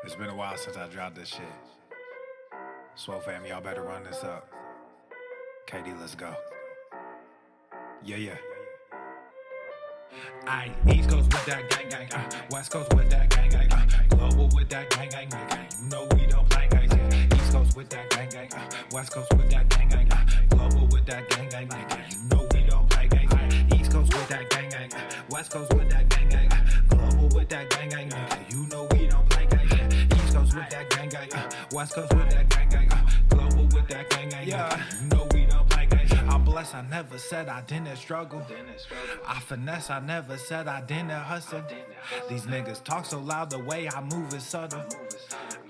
It's been a while since I dropped this shit. Swole fam, y'all better run this up. KD, let's go. Yeah. Aye, East Coast with that gang gang, West Coast with that gang gang, global with that gang gang, you know we don't play games. East Coast with that gang gang, West Coast with that gang gang, global with that gang gang, you know we don't play games. East Coast with that gang gang, West Coast with that gang gang, global with that gang gang, you know we don't play games. East Coast with that gang gang, West Coast with that gang gang, global with that gang gang, you know we don't play games. I'm blessed, I never said I didn't struggle. I finesse, I never said I didn't hustle. These niggas talk so loud, the way I move is subtle.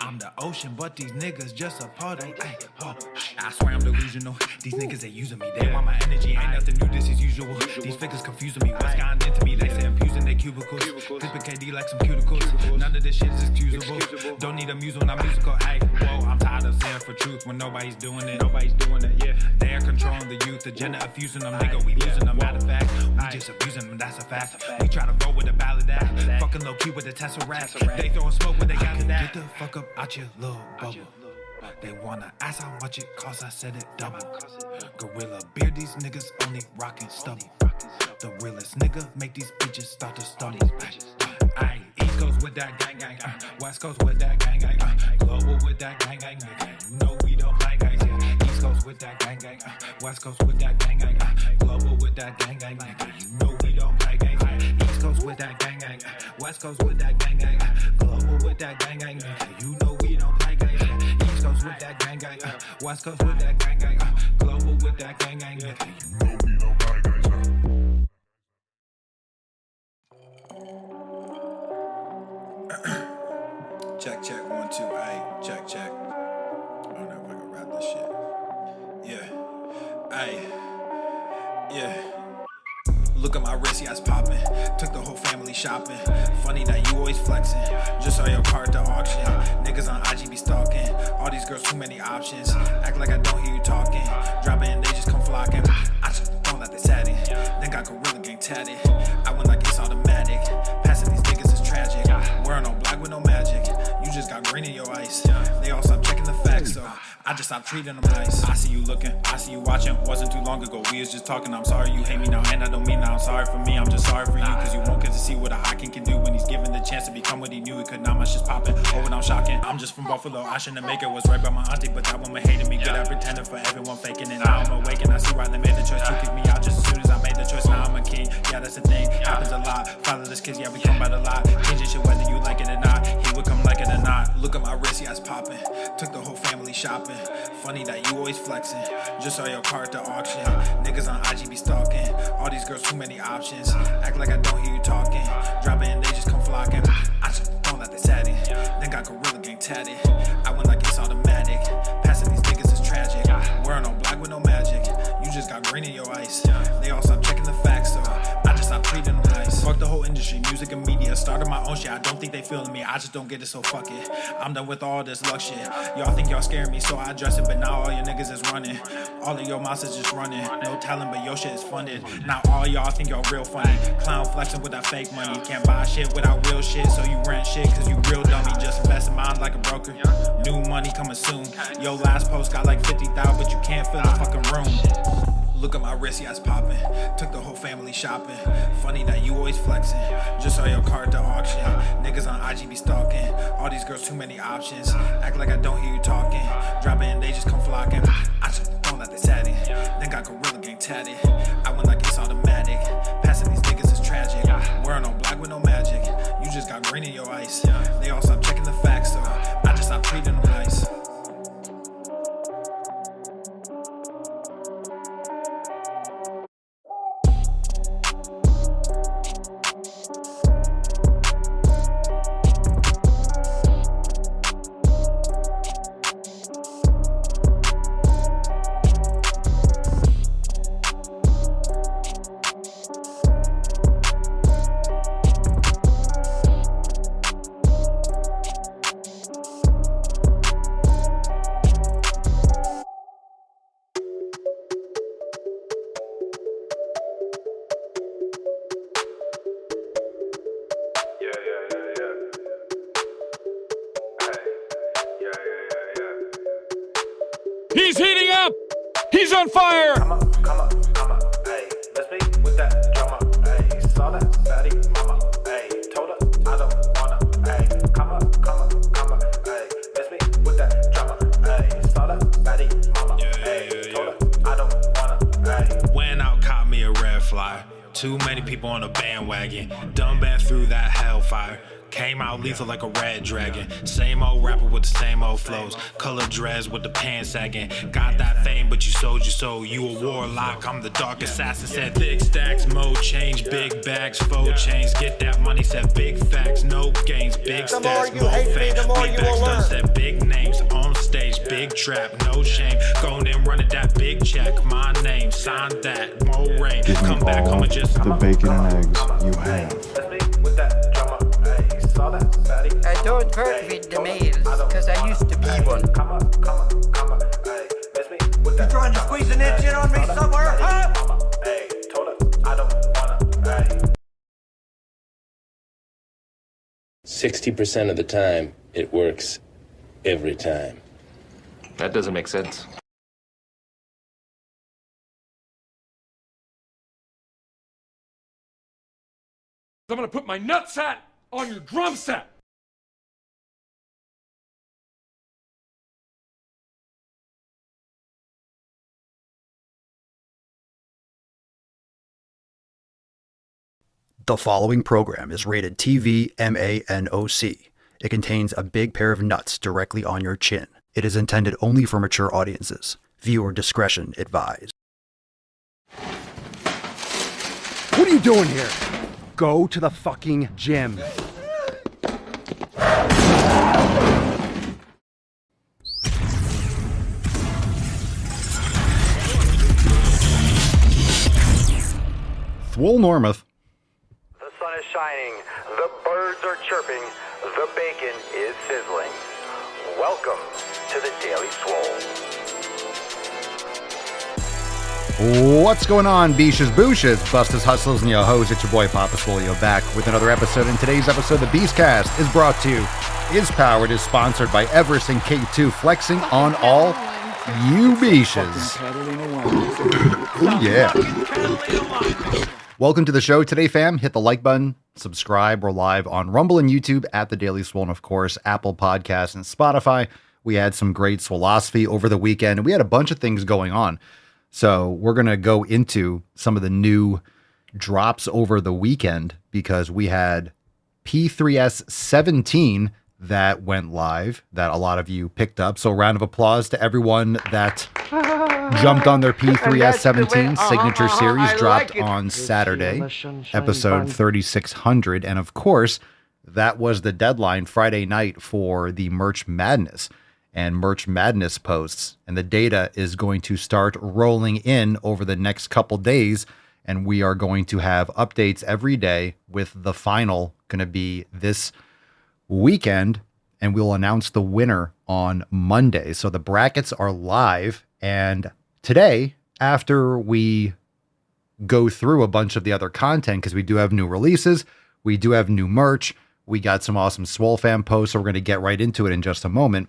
I'm the ocean, but these niggas just a puddle. Ay, oh, I swear I'm delusional. These niggas, they using me. They want my energy, ain't nothing new, this is usual. These figures confusing me. What's gotten into me? They say I'm using their cubicles. Clipping KD like some cuticles. None of this shit is excusable. Don't need a muse when I'm musical. Ay, whoa, I'm tired of saying for truth when nobody's doing it. They're controlling the youth, agenda abusing them. Nigga, we losing them. Matter of fact, we just abusing them, that's a fact. We try to roll with a ballad act. Fucking low key with a Tesseract. They throwing smoke when they got it. Get the fuck up out your little bubble. They wanna ask how much it costs, I said it double. Gorilla beer, these niggas only rockin' stubble. The realest nigga make these bitches start to stumble. Aye, East Coast with that gang gang, West Coast with that gang gang, global with that gang gang, you know we don't play games. East Coast with that gang gang, West Coast with that gang gang, global with that gang gang, you know we don't play games. East Coast with that gang gang, West Coast with that gang gang, global with that gang gang, you know we don't play games. East Coast with that gang gang, West Coast with that gang gang, global with that gang gang, you know we don't play games. Check, 1, 2, ayy, check. I don't know if I can rap this shit. Yeah, ayy, yeah. Look at my wrist, yeah, it's poppin'. Took the whole family shopping. Funny that you always flexing. Just saw your car at the auction. Niggas on IG be stalking. All these girls, too many options. Act like I don't hear you talking. Drop it and they just come flocking. I took the phone that they sat in. Then got Gorilla Gang tatted. I went like it's automatic. Passing these niggas is tragic. Wearing all black with no magic. You just got green in your ice. They all stopped checking the facts, so I just stopped treating them nice. I see you looking, I see you watching. Wasn't too long ago, we was just talking. I'm sorry you hate me now, and I don't mean that I'm sorry for me. I'm just sorry for you, cause you won't get to see what a high king can do when he's given the chance to become what he knew he could. Not much just popping, oh, when I'm shocking. I'm just from Buffalo, I shouldn't make it. Was right by my auntie, but that woman hated me. Good at pretending for everyone faking it. Now I'm awakened, I see why they made the choice to kick me out just as soon as I made the choice. Now I'm a king, yeah, that's the thing. Happens a lot. Fatherless kids, yeah, we come by the lot. Changing shit whether you like it or not. He would come like it or not. Look at my wrist, yeah, it's popping. Took the whole family shopping. Funny that you always flexing. Just saw your car at the auction. Niggas on IG be stalking. All these girls, too many options. Act like I don't hear you talking. Drop it and they just come flocking. I took the phone that they sat in. Then got Gorilla Gang tatted. I went like it's automatic. Passing these niggas is tragic. Wearing all black with no magic. You just got green in your ice. They all stopped checking the facts, so I just stopped treating them nice. Fuck the whole industry, music and media. Started my own shit, I don't think they feeling me. I just don't get it, so fuck it. I'm done with all this luck shit. Y'all think y'all scaring me, so I address it. But now all your niggas is running. All of your mouths is just running. No talent, but your shit is funded. Now all y'all think y'all real funny. Clown flexing with that fake money. Can't buy shit without real shit, so you rent shit cause you real dummy. Just invest in mine like a broker. New money coming soon. Yo, last post got like 50,000, but you can't fill the fucking room. Look at my wrist, yeah, it's popping. Took the whole family shopping. Funny that you always flexing. Just saw your car at the auction. Niggas on IG be stalking. All these girls, too many options. Act like I don't hear you talking. Drop it and they just come flocking. I took the phone that they sat in. Then got Gorilla Gang tatted. I went like it's automatic. Passing these niggas is tragic. Wearing all black with no magic. You just got green in your ice. They all stopped checking the facts, so I just stopped treating them nice. He's heating up! He's on fire! Come up, hey, let's be with that drama, hey, saw that fatty mama, hey, told her I don't wanna, hey, come up, hey, let's be with that drama, hey, saw that fatty mama, hey, told her I don't wanna, hey. Went out, caught me a red fly, too many people on a bandwagon, done been through that hellfire. Came out lethal like a red dragon. Same old rapper with the same old flows. Color dreads with the pants sagging. Got that fame, but you sold your soul. You a warlock, I'm the dark assassin. Said thick stacks, mode change. Big bags, faux chains. Get that money, said big facts. No games, big stats, no fame. We backstone, said big names. On stage, big trap, no shame. Going and running that big check. My name, sign that, more rain. Give me Come back, all come and just the bacon and eggs you have. I don't work with the males, because I used to be one. You trying to squeeze an inch in on me somewhere, huh? 60% of the time, it works every time. That doesn't make sense. I'm gonna put my nutsack on your drum set! The following program is rated TV MANOC. It contains a big pair of nuts directly on your chin. It is intended only for mature audiences. Viewer discretion advised. What are you doing here? Go to the fucking gym. Swole Normuth. The sun is shining, the birds are chirping, the bacon is sizzling. Welcome to the Daily Swole. What's going on, Beaches, Booshes, Bustas, Hustlers, and yo hoes? It's your boy Papa Swole back with another episode. In today's episode, the Beastcast is brought to you, is powered, is sponsored by Everest and K2, flexing on all you Beaches. Yeah. Welcome to the show today, fam. Hit the like button, subscribe. We're live on Rumble and YouTube at The Daily Swole, and of course, Apple Podcasts and Spotify. We had some great Swolosophy over the weekend, and we had a bunch of things going on. So we're going to go into some of the new drops over the weekend because we had P3S 17 that went live that a lot of you picked up. So round of applause to everyone that jumped on their P3S 17 signature series, dropped on Saturday, episode 3600. And of course, that was the deadline Friday night for the Merch Madness and Merch Madness posts. And the data is going to start rolling in over the next couple days. And we are going to have updates every day, with the final going to be this weekend. And we'll announce the winner on Monday. So the brackets are live. And today, after we go through a bunch of the other content, because we do have new releases, we do have new merch, we got some awesome Swole fan posts, so we're going to get right into it in just a moment.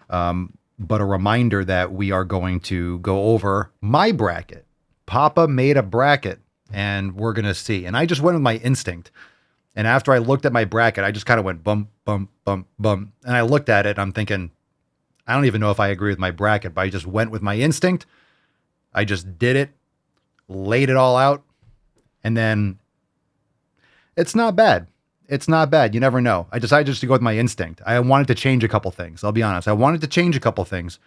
But a reminder that we are going to go over my bracket. Papa made a bracket, and we're going to see. And I just went with my instinct. And after I looked at my bracket, I just kind of went bump, bump, bump, bump. And I looked at it, and I'm thinking, I don't even know if I agree with my bracket, but I just went with my instinct. I just did it, laid it all out, and then it's not bad. It's not bad. You never know. I decided just to go with my instinct. I wanted to change a couple things. I'll be honest. I wanted to change a couple things,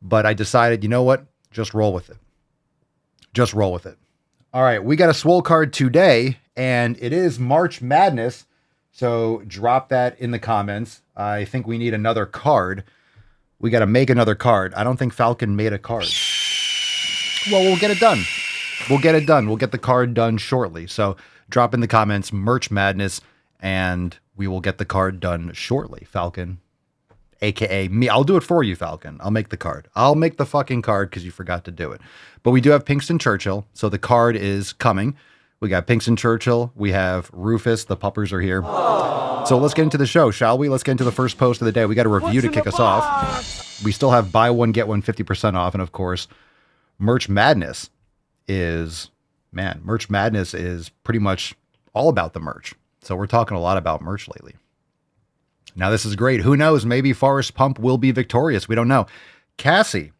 but I decided, you know what? Just roll with it. Just roll with it. All right. We got a Swole card today, and it is March Madness. So drop that in the comments. I think we need another card. We got to make another card. I don't think Falcon made a card. Well, we'll get it done. We'll get it done. We'll get the card done shortly. So drop in the comments Merch Madness, and we will get the card done shortly. Falcon, aka me. I'll do it for you, Falcon. I'll make the card. I'll make the fucking card because you forgot to do it. But we do have Pinkston Churchill, so the card is coming. We got Pinks and Churchill. We have Rufus. The puppers are here. So let's get into the show, shall we? Let's get into the first post of the day. We got a review to kick us off. We still have buy one, get one 50% off. And of course, Merch Madness is pretty much all about the merch. So we're talking a lot about merch lately. Now this is great. Who knows? Maybe Forrest Pump will be victorious. We don't know. Cassie,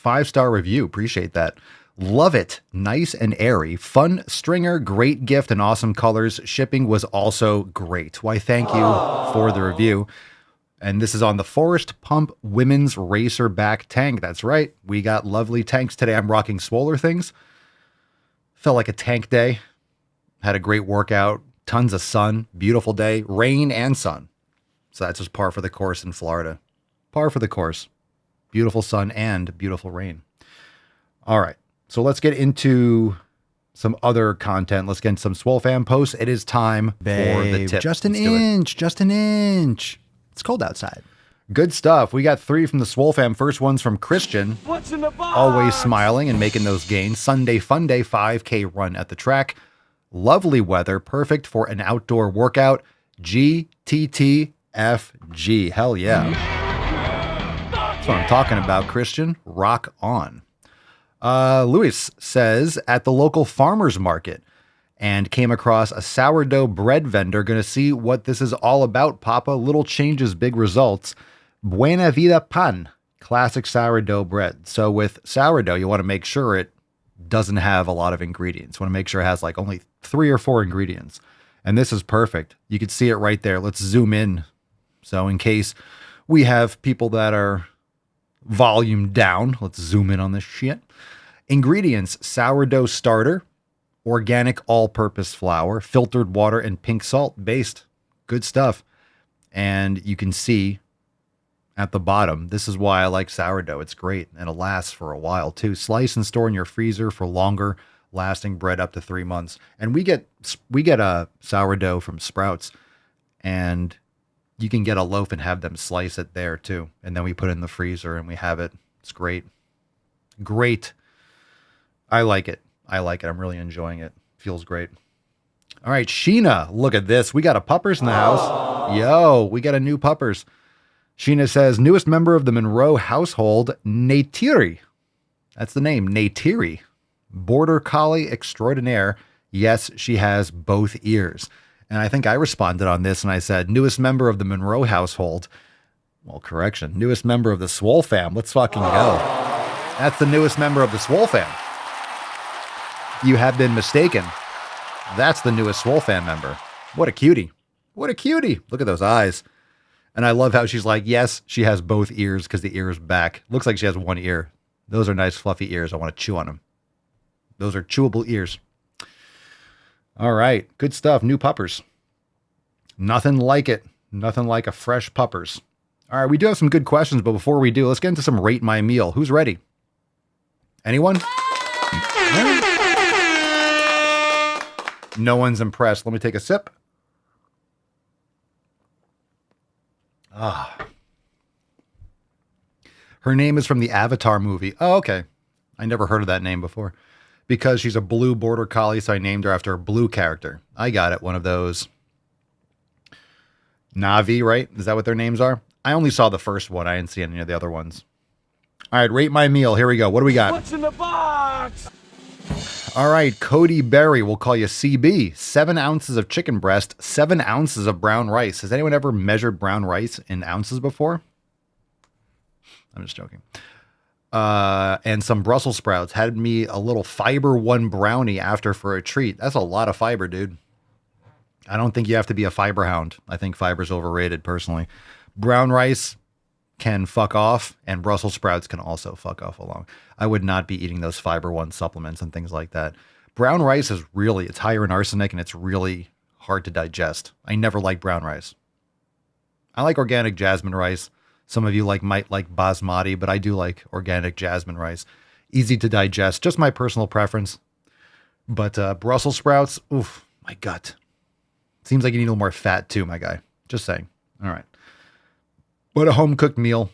5-star review. Appreciate that. Love it. Nice and airy. Fun stringer, great gift, and awesome colors. Shipping was also great. Why, thank you for the review. And this is on the Forrest Pump Women's Racer Back Tank. That's right. We got lovely tanks today. I'm rocking Swoller things. Felt like a tank day. Had a great workout. Tons of sun. Beautiful day. Rain and sun. So that's just par for the course in Florida. Par for the course. Beautiful sun and beautiful rain. All right. So let's get into some other content. Let's get into some Swole fan posts. It is time for the tip. Just an inch. It's cold outside. Good stuff. We got 3 from the Swole fam. First one's from Christian. What's in the box? Always smiling and making those gains. Sunday fun day, 5K run at the track. Lovely weather. Perfect for an outdoor workout. GTTFG. Hell yeah. That's what I'm talking about, Christian. Rock on. Luis says, at the local farmer's market and came across a sourdough bread vendor. Gonna see what this is all about, Papa. Little changes, big results. Buena Vida Pan, classic sourdough bread. So with sourdough, you want to make sure it doesn't have a lot of ingredients. You want to make sure it has like only 3 or 4 ingredients. And this is perfect. You can see it right there. Let's zoom in. So in case we have people that are volume down, let's zoom in on this shit. Ingredients: sourdough starter, organic all-purpose flour, filtered water, and pink salt based. Good stuff. And you can see at the bottom, this is why I like sourdough. It's great, and it lasts for a while too. Slice and store in your freezer for longer lasting bread, up to 3 months. And we get a sourdough from Sprouts, and you can get a loaf and have them slice it there too. And then we put it in the freezer and we have it. It's great. Great. I like it. I'm really enjoying it. Feels great. All right, Sheena, look at this. We got a puppers in the house. Yo, we got a new puppers. Sheena says, newest member of the Monroe household, Neytiri. That's the name, Neytiri. Border Collie extraordinaire. Yes, she has both ears. And I think I responded on this and I said, newest member of the Monroe household. Well, correction. Newest member of the Swole fam. Let's fucking go. That's the newest member of the Swole fam. You have been mistaken. That's the newest Swole fam member. What a cutie. What a cutie. Look at those eyes. And I love how she's like, yes, she has both ears because the ear is back. Looks like she has one ear. Those are nice fluffy ears. I want to chew on them. Those are chewable ears. All right. Good stuff. New puppers. Nothing like it. Nothing like a fresh puppers. All right. We do have some good questions, but before we do, let's get into some Rate My Meal. Who's ready? Anyone? No one's impressed. Let me take a sip. Her name is from the Avatar movie. Oh, okay. I never heard of that name before. Because she's a blue border collie, so I named her after a blue character. I got it. One of those Na'vi, right? Is that what their names are? I only saw the first one. I didn't see any of the other ones. All right, Rate My Meal. Here we go. What do we got? What's in the box? All right, Cody Berry, we'll call you CB. 7 ounces of chicken breast, 7 ounces of brown rice. Has anyone ever measured brown rice in ounces before? I'm just joking. And some Brussels sprouts. Had me a little fiber one brownie after for a treat. That's a lot of fiber, dude. I don't think you have to be a fiber hound. I think fiber's overrated, personally. Brown rice can fuck off, and Brussels sprouts can also fuck off along. I would not be eating those fiber one supplements and things like that. Brown rice is really, it's higher in arsenic and it's really hard to digest. I never like brown rice. I like organic jasmine rice. Some of you might like basmati, but I do like organic jasmine rice. Easy to digest, just my personal preference. But Brussels sprouts, oof, my gut. Seems like you need a little more fat too, my guy. Just saying. All right. But a home-cooked meal.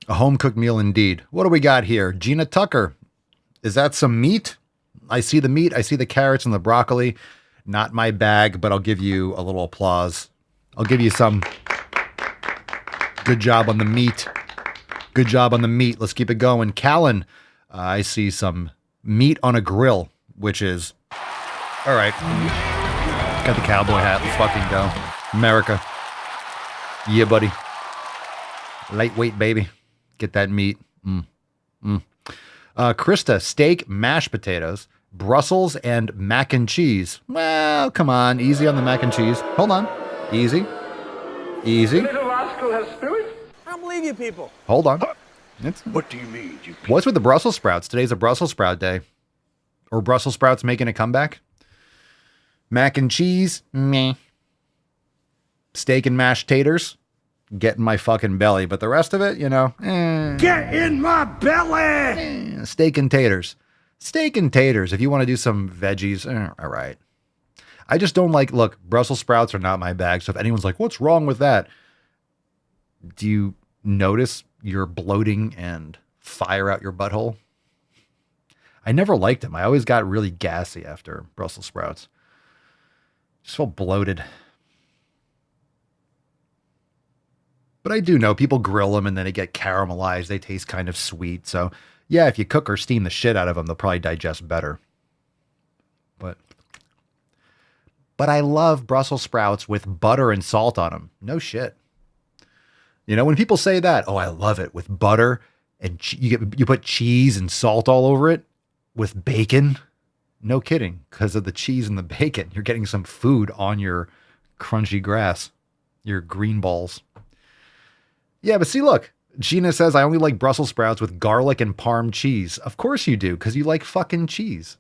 A home-cooked meal indeed. What do we got here? Gina Tucker. Is that some meat? I see the meat, I see the carrots and the broccoli. Not my bag, but I'll give you a little applause. I'll give you some. Good job on the meat. Good job on the meat. Let's keep it going. Callan, I see some meat on a grill, which is... All right. Got the cowboy hat. Let's fucking go. America. Yeah, buddy. Lightweight, baby. Get that meat. Krista, steak, mashed potatoes, Brussels, and mac and cheese. Well, come on. Easy on the mac and cheese. Hold on. Easy. Easy. Little rascal has spirit. I don't believe you people. Hold on. What do you mean, you What's with the Brussels sprouts? Today's a Brussels sprout day. Or Brussels sprouts making a comeback? Mac and cheese? Meh. Steak and mashed taters? Get in my fucking belly. But the rest of it, you know, Get in my belly! Steak and taters. Steak and taters. If you want to do some veggies, all right. I just don't like, look, Brussels sprouts are not my bag. So if anyone's like, what's wrong with that? Do you notice you're bloating and fire out your butthole? I never liked them. I always got really gassy after Brussels sprouts. Just felt bloated. But I do know people grill them and then they get caramelized. They taste kind of sweet. So yeah, if you cook or steam the shit out of them, they'll probably digest better. But I love Brussels sprouts with butter and salt on them. No shit. You know, when people say that, oh, I love it with butter and you put cheese and salt all over it with bacon. No kidding. Because of the cheese and the bacon, you're getting some food on your crunchy grass, your green balls. Yeah, but see, look, Gina says, I only like Brussels sprouts with garlic and Parm cheese. Of course you do, because you like fucking cheese.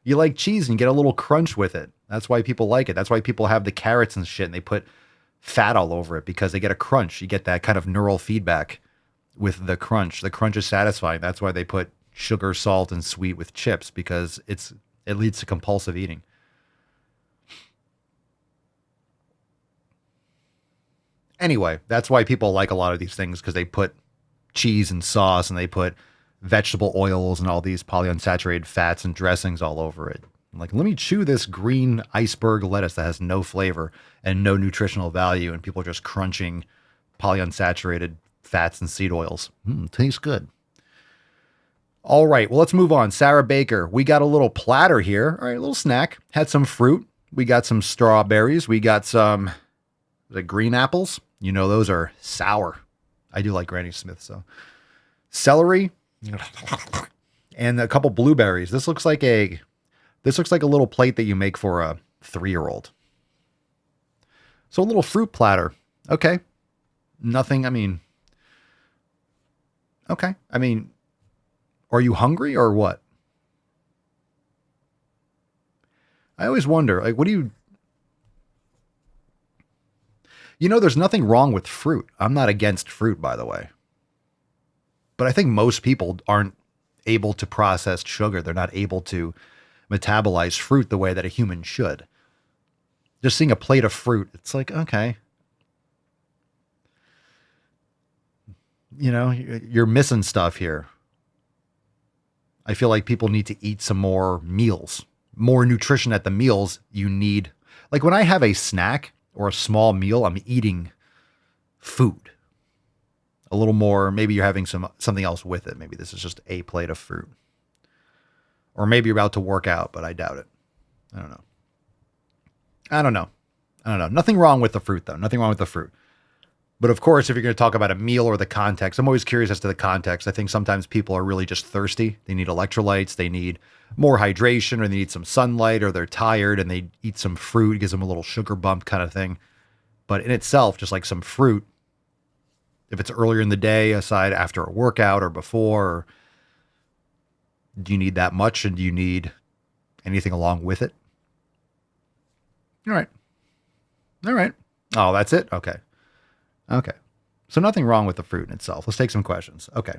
You like cheese and you get a little crunch with it. That's why people like it. That's why people have the carrots and shit and they put fat all over it because they get a crunch. You get that kind of neural feedback with the crunch. The crunch is satisfying. That's why they put sugar, salt, and sweet with chips because it leads to compulsive eating. Anyway, that's why people like a lot of these things because they put cheese and sauce and they put vegetable oils and all these polyunsaturated fats and dressings all over it. Like, let me chew this green iceberg lettuce that has no flavor and no nutritional value, and people are just crunching polyunsaturated fats and seed oils. Tastes good. All right, well, let's move on. Sarah Baker, we got a little platter here. All right, a little snack. Had some fruit. We got some strawberries. We got some green apples. You know, those are sour. I do like Granny Smith, so. Celery. And a couple blueberries. This looks like a little plate that you make for a 3-year-old. So a little fruit platter. Okay. Nothing, okay. Are you hungry or what? I always wonder, like, what do you know, there's nothing wrong with fruit. I'm not against fruit, by the way. But I think most people aren't able to process sugar. They're not able to metabolize fruit the way that a human should. Just seeing a plate of fruit, it's like, okay. You know, you're missing stuff here. I feel like people need to eat some more meals, more nutrition at the meals you need. Like when I have a snack or a small meal, I'm eating food. A little more, maybe you're having something else with it. Maybe this is just a plate of fruit. Or maybe you're about to work out, but I doubt it. I don't know. Nothing wrong with the fruit, though. Nothing wrong with the fruit. But of course, if you're going to talk about a meal or the context, I'm always curious as to the context. I think sometimes people are really just thirsty. They need electrolytes. They need more hydration, or they need some sunlight, or they're tired and they eat some fruit. It gives them a little sugar bump kind of thing. But in itself, just like some fruit, if it's earlier in the day, aside after a workout or before, do you need that much? And do you need anything along with it? All right. Oh, that's it? Okay. So nothing wrong with the fruit in itself. Let's take some questions. Okay.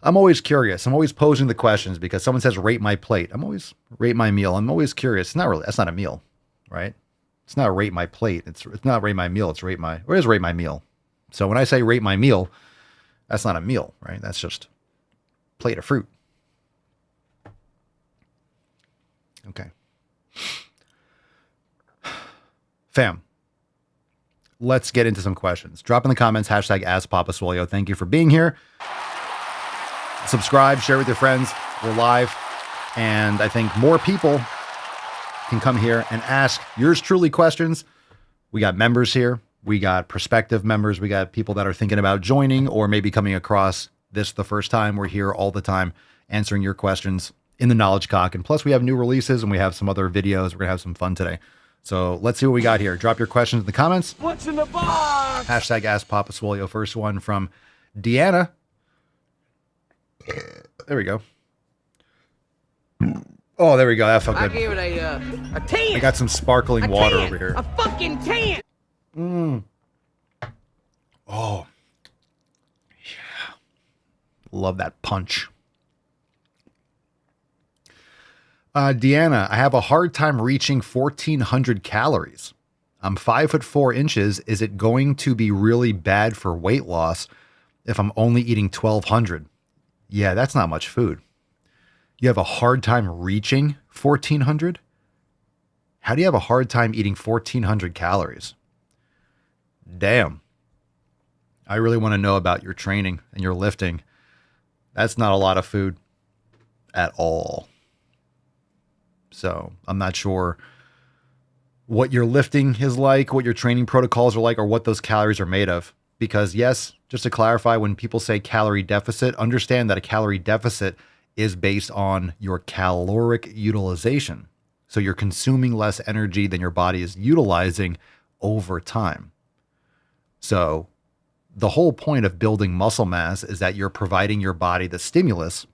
I'm always curious. I'm always posing the questions because someone says, rate my plate. I'm always rate my meal. I'm always curious. That's not a meal, right? It's not rate my plate. It's not rate my meal. It's rate my meal. So when I say rate my meal, that's not a meal, right? That's just plate of fruit. Okay. Fam, let's get into some questions. Drop in the comments, hashtag AskPapaSwolio. Thank you for being here. Subscribe, share with your friends. We're live. And I think more people can come here and ask yours truly questions. We got members here. We got prospective members. We got people that are thinking about joining or maybe coming across this the first time. We're here all the time answering your questions in the Knowledge Cock. And plus we have new releases and we have some other videos. We're going to have some fun today. So let's see what we got here. Drop your questions in the comments. What's in the box? Hashtag AskPapaSwolio. First one from Deanna. There we go. Oh, there we go. That felt good. I gave it a 10. I got some sparkling water over here. A fucking 10. Oh, yeah. Love that punch. Deanna, I have a hard time reaching 1,400 calories. I'm 5'4". Is it going to be really bad for weight loss if I'm only eating 1,200? Yeah, that's not much food. You have a hard time reaching 1,400? How do you have a hard time eating 1,400 calories? Damn. I really want to know about your training and your lifting. That's not a lot of food at all. So I'm not sure what your lifting is like, what your training protocols are like, or what those calories are made of. Because yes, just to clarify, when people say calorie deficit, understand that a calorie deficit is based on your caloric utilization. So you're consuming less energy than your body is utilizing over time. So the whole point of building muscle mass is that you're providing your body the stimulus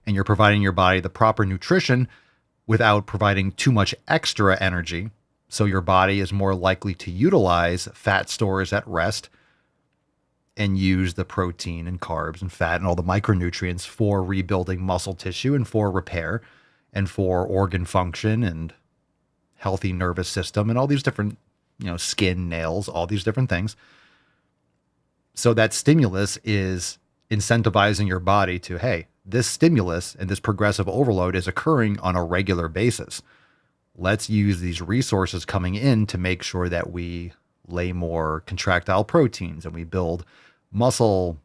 and you're providing your body the proper nutrition without providing too much extra energy. So your body is more likely to utilize fat stores at rest and use the protein and carbs and fat and all the micronutrients for rebuilding muscle tissue and for repair and for organ function and healthy nervous system and all these different, skin, nails, all these different things. So that stimulus is incentivizing your body to, hey, this stimulus and this progressive overload is occurring on a regular basis. Let's use these resources coming in to make sure that we lay more contractile proteins and we build muscle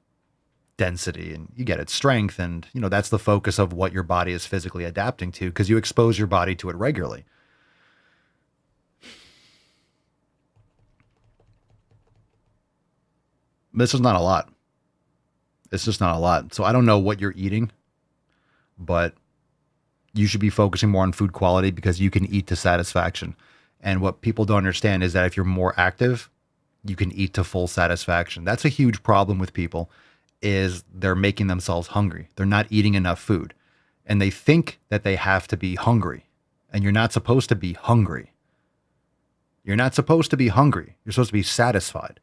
density and you get it, strength. And, that's the focus of what your body is physically adapting to because you expose your body to it regularly. This is not a lot. It's just not a lot. So I don't know what you're eating, but you should be focusing more on food quality because you can eat to satisfaction. And what people don't understand is that if you're more active, you can eat to full satisfaction. That's a huge problem with people is they're making themselves hungry. They're not eating enough food and they think that they have to be hungry and you're not supposed to be hungry. You're not supposed to be hungry. You're supposed to be satisfied.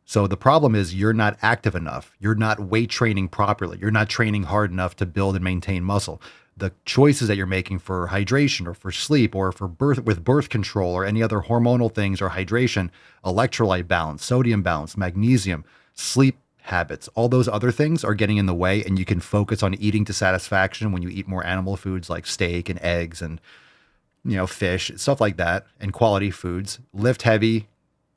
So the problem is you're not active enough. You're not weight training properly. You're not training hard enough to build and maintain muscle. The choices that you're making for hydration or for sleep or for birth control or any other hormonal things or hydration, electrolyte balance, sodium balance, magnesium, sleep habits, all those other things are getting in the way and you can focus on eating to satisfaction when you eat more animal foods like steak and eggs and, fish, stuff like that, and quality foods. Lift heavy,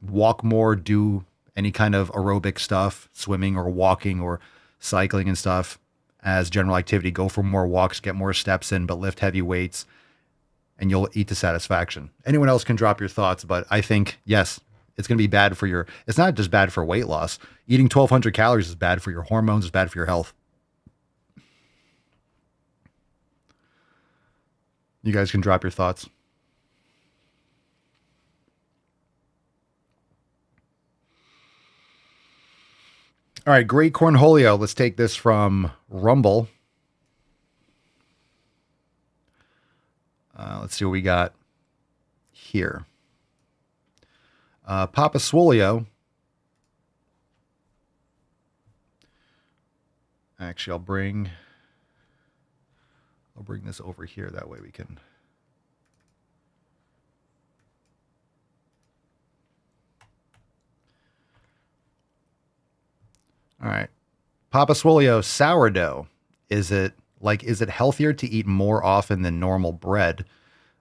walk more, do any kind of aerobic stuff, swimming or walking or cycling and stuff as general activity. Go for more walks, get more steps in, but lift heavy weights and you'll eat to satisfaction. Anyone else can drop your thoughts, but I think, yes, it's going to be bad for it's not just bad for weight loss. Eating 1,200 calories is bad for your hormones, it's bad for your health. You guys can drop your thoughts. All right, Great Cornholio. Let's take this from Rumble. Let's see what we got here. Papa Swolio. Actually, I'll bring this over here. That way we can. All right. Papa Swolio, sourdough. Is it Like, is it healthier to eat more often than normal bread?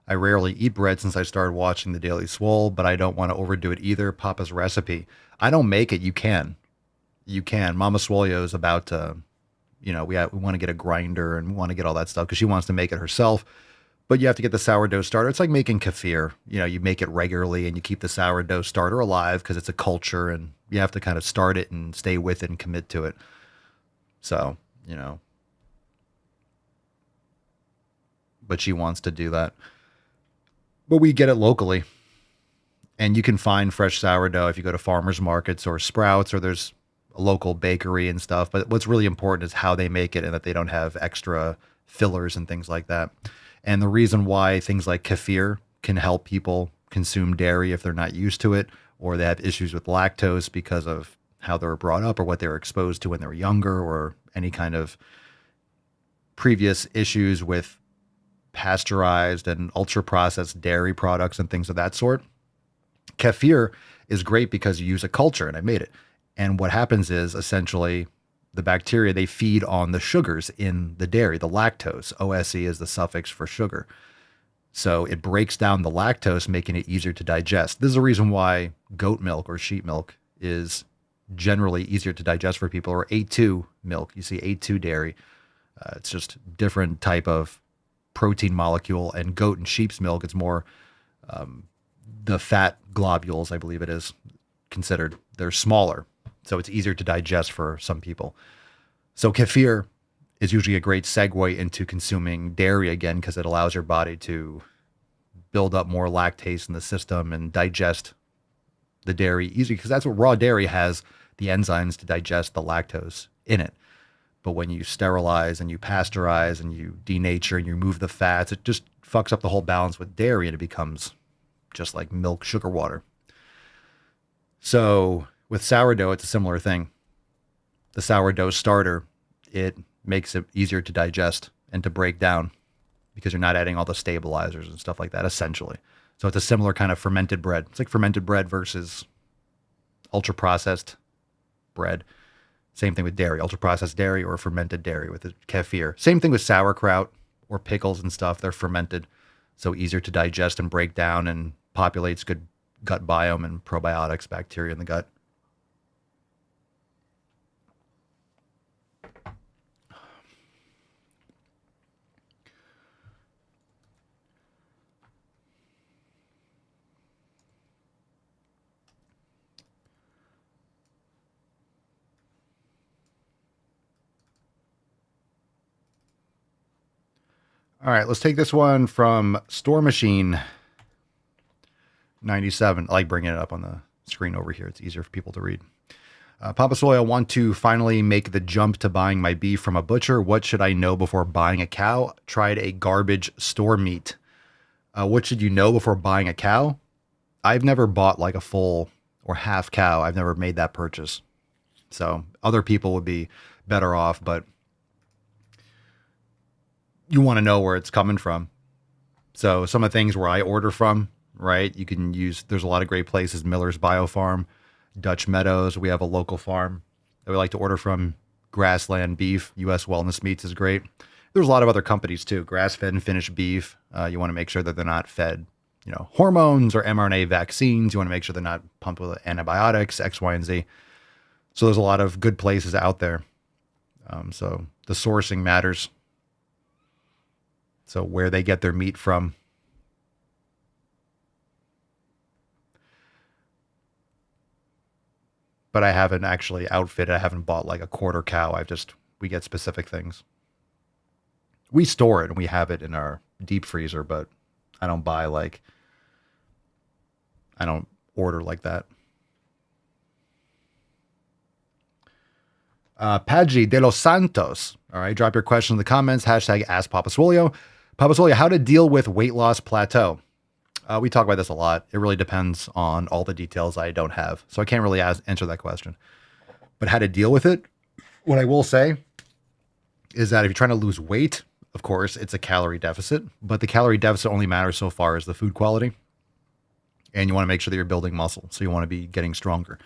I rarely eat bread since I started watching the Daily Swole, but I don't want to overdo it either. Papa's recipe. I don't make it. You can. You can. Mama Swolio is about to, we want to get a grinder and we want to get all that stuff because she wants to make it herself. But you have to get the sourdough starter. It's like making kefir. You make it regularly and you keep the sourdough starter alive because it's a culture and you have to kind of start it and stay with it and commit to it. So, but she wants to do that. But we get it locally. And you can find fresh sourdough if you go to farmers markets or Sprouts, or there's a local bakery and stuff. But what's really important is how they make it and that they don't have extra fillers and things like that. And the reason why things like kefir can help people consume dairy if they're not used to it, or they have issues with lactose because of how they were brought up or what they were exposed to when they were younger, or any kind of previous issues with pasteurized and ultra processed dairy products and things of that sort. Kefir is great because you use a culture, and I made it. And what happens is essentially the bacteria, they feed on the sugars in the dairy, the lactose. OSE is the suffix for sugar. So it breaks down the lactose, making it easier to digest. This is the reason why goat milk or sheep milk is generally easier to digest for people, or A2 milk. You see A2 dairy. It's just different type of protein molecule, and goat and sheep's milk, it's more the fat globules, I believe it is considered. They're smaller, so it's easier to digest for some people. So kefir is usually a great segue into consuming dairy again, because it allows your body to build up more lactase in the system and digest the dairy easily, because that's what raw dairy has, the enzymes to digest the lactose in it. But when you sterilize and you pasteurize and you denature and you remove the fats, it just fucks up the whole balance with dairy, and it becomes just like milk, sugar, water. So with sourdough, it's a similar thing. The sourdough starter, it makes it easier to digest and to break down because you're not adding all the stabilizers and stuff like that, essentially. So it's a similar kind of fermented bread. It's like fermented bread versus ultra processed bread. Same thing with dairy, ultra processed dairy or fermented dairy with the kefir. Same thing with sauerkraut or pickles and stuff. They're fermented, so easier to digest and break down, and populates good gut biome and probiotics, bacteria in the gut. All right, let's take this one from Store Machine 97. I like bringing it up on the screen over here. It's easier for people to read. Papa Soy, I want to finally make the jump to buying my beef from a butcher. What should I know before buying a cow? Tried a garbage store meat. What should you know before buying a cow? I've never bought like a full or half cow. I've never made that purchase. So other people would be better off, but you want to know where it's coming from. So some of the things where I order from, right? You can use, there's a lot of great places, Miller's Biofarm, Dutch Meadows. We have a local farm that we like to order from. Grassland Beef, U.S. Wellness Meats is great. There's a lot of other companies too. Grass-fed and finished beef. You want to make sure that they're not fed, hormones or mRNA vaccines. You want to make sure they're not pumped with antibiotics, X, Y, and Z. So there's a lot of good places out there. So the sourcing matters. So where they get their meat from. But I haven't actually outfitted. I haven't bought like a quarter cow. We get specific things. We store it and we have it in our deep freezer, but I don't order like that. Paggi de los Santos. All right. Drop your question in the comments. Hashtag Ask Papa Swolio. Papa Swolio, how to deal with weight loss plateau. We talk about this a lot. It really depends on all the details I don't have. So I can't really answer that question. But how to deal with it? What I will say is that if you're trying to lose weight, of course, it's a calorie deficit. But the calorie deficit only matters so far as the food quality. And you want to make sure that you're building muscle. So you want to be getting stronger.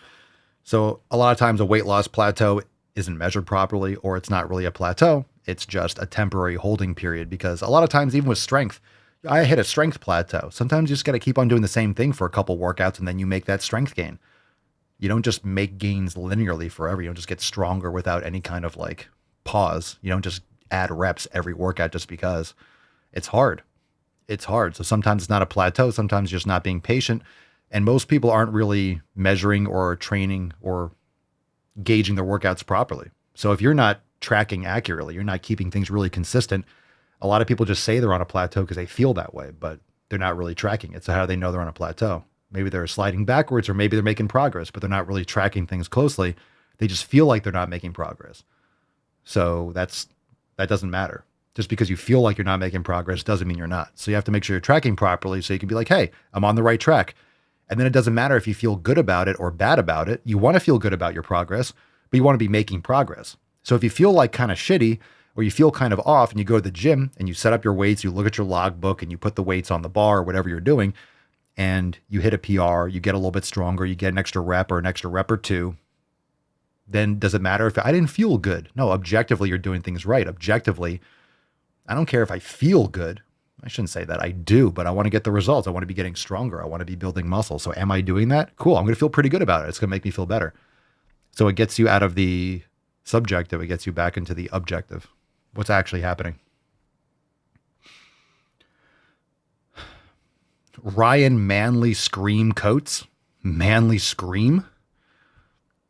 So a lot of times a weight loss plateau isn't measured properly, or it's not really a plateau. It's just a temporary holding period, because a lot of times, even with strength, I hit a strength plateau. Sometimes you just got to keep on doing the same thing for a couple workouts, and then you make that strength gain. You don't just make gains linearly forever. You don't just get stronger without any kind of like pause. You don't just add reps every workout just because. It's hard. It's hard. So sometimes it's not a plateau. Sometimes you're just not being patient. And most people aren't really measuring or training or gauging their workouts properly. So if you're not tracking accurately, you're not keeping things really consistent, a lot of people just say they're on a plateau because they feel that way, but they're not really tracking it. So how do they know they're on a plateau? Maybe they're sliding backwards, or maybe they're making progress, but they're not really tracking things closely. They just feel like they're not making progress. So that doesn't matter. Just because you feel like you're not making progress doesn't mean you're not. So you have to make sure you're tracking properly, so you can be like, hey, I'm on the right track. And then it doesn't matter if you feel good about it or bad about it. You want to feel good about your progress, but you want to be making progress. So if you feel like kind of shitty, or you feel kind of off, and you go to the gym and you set up your weights, you look at your logbook and you put the weights on the bar or whatever you're doing, and you hit a PR, you get a little bit stronger, you get an extra rep or two, then does it matter if I didn't feel good? No, objectively, you're doing things right. Objectively, I don't care if I feel good. I shouldn't say that. I do, but I want to get the results. I want to be getting stronger. I want to be building muscle. So am I doing that? Cool. I'm going to feel pretty good about it. It's going to make me feel better. So it gets you out of the subjective. It gets you back into the objective. What's actually happening? Ryan Manly Scream Coates. Manly Scream?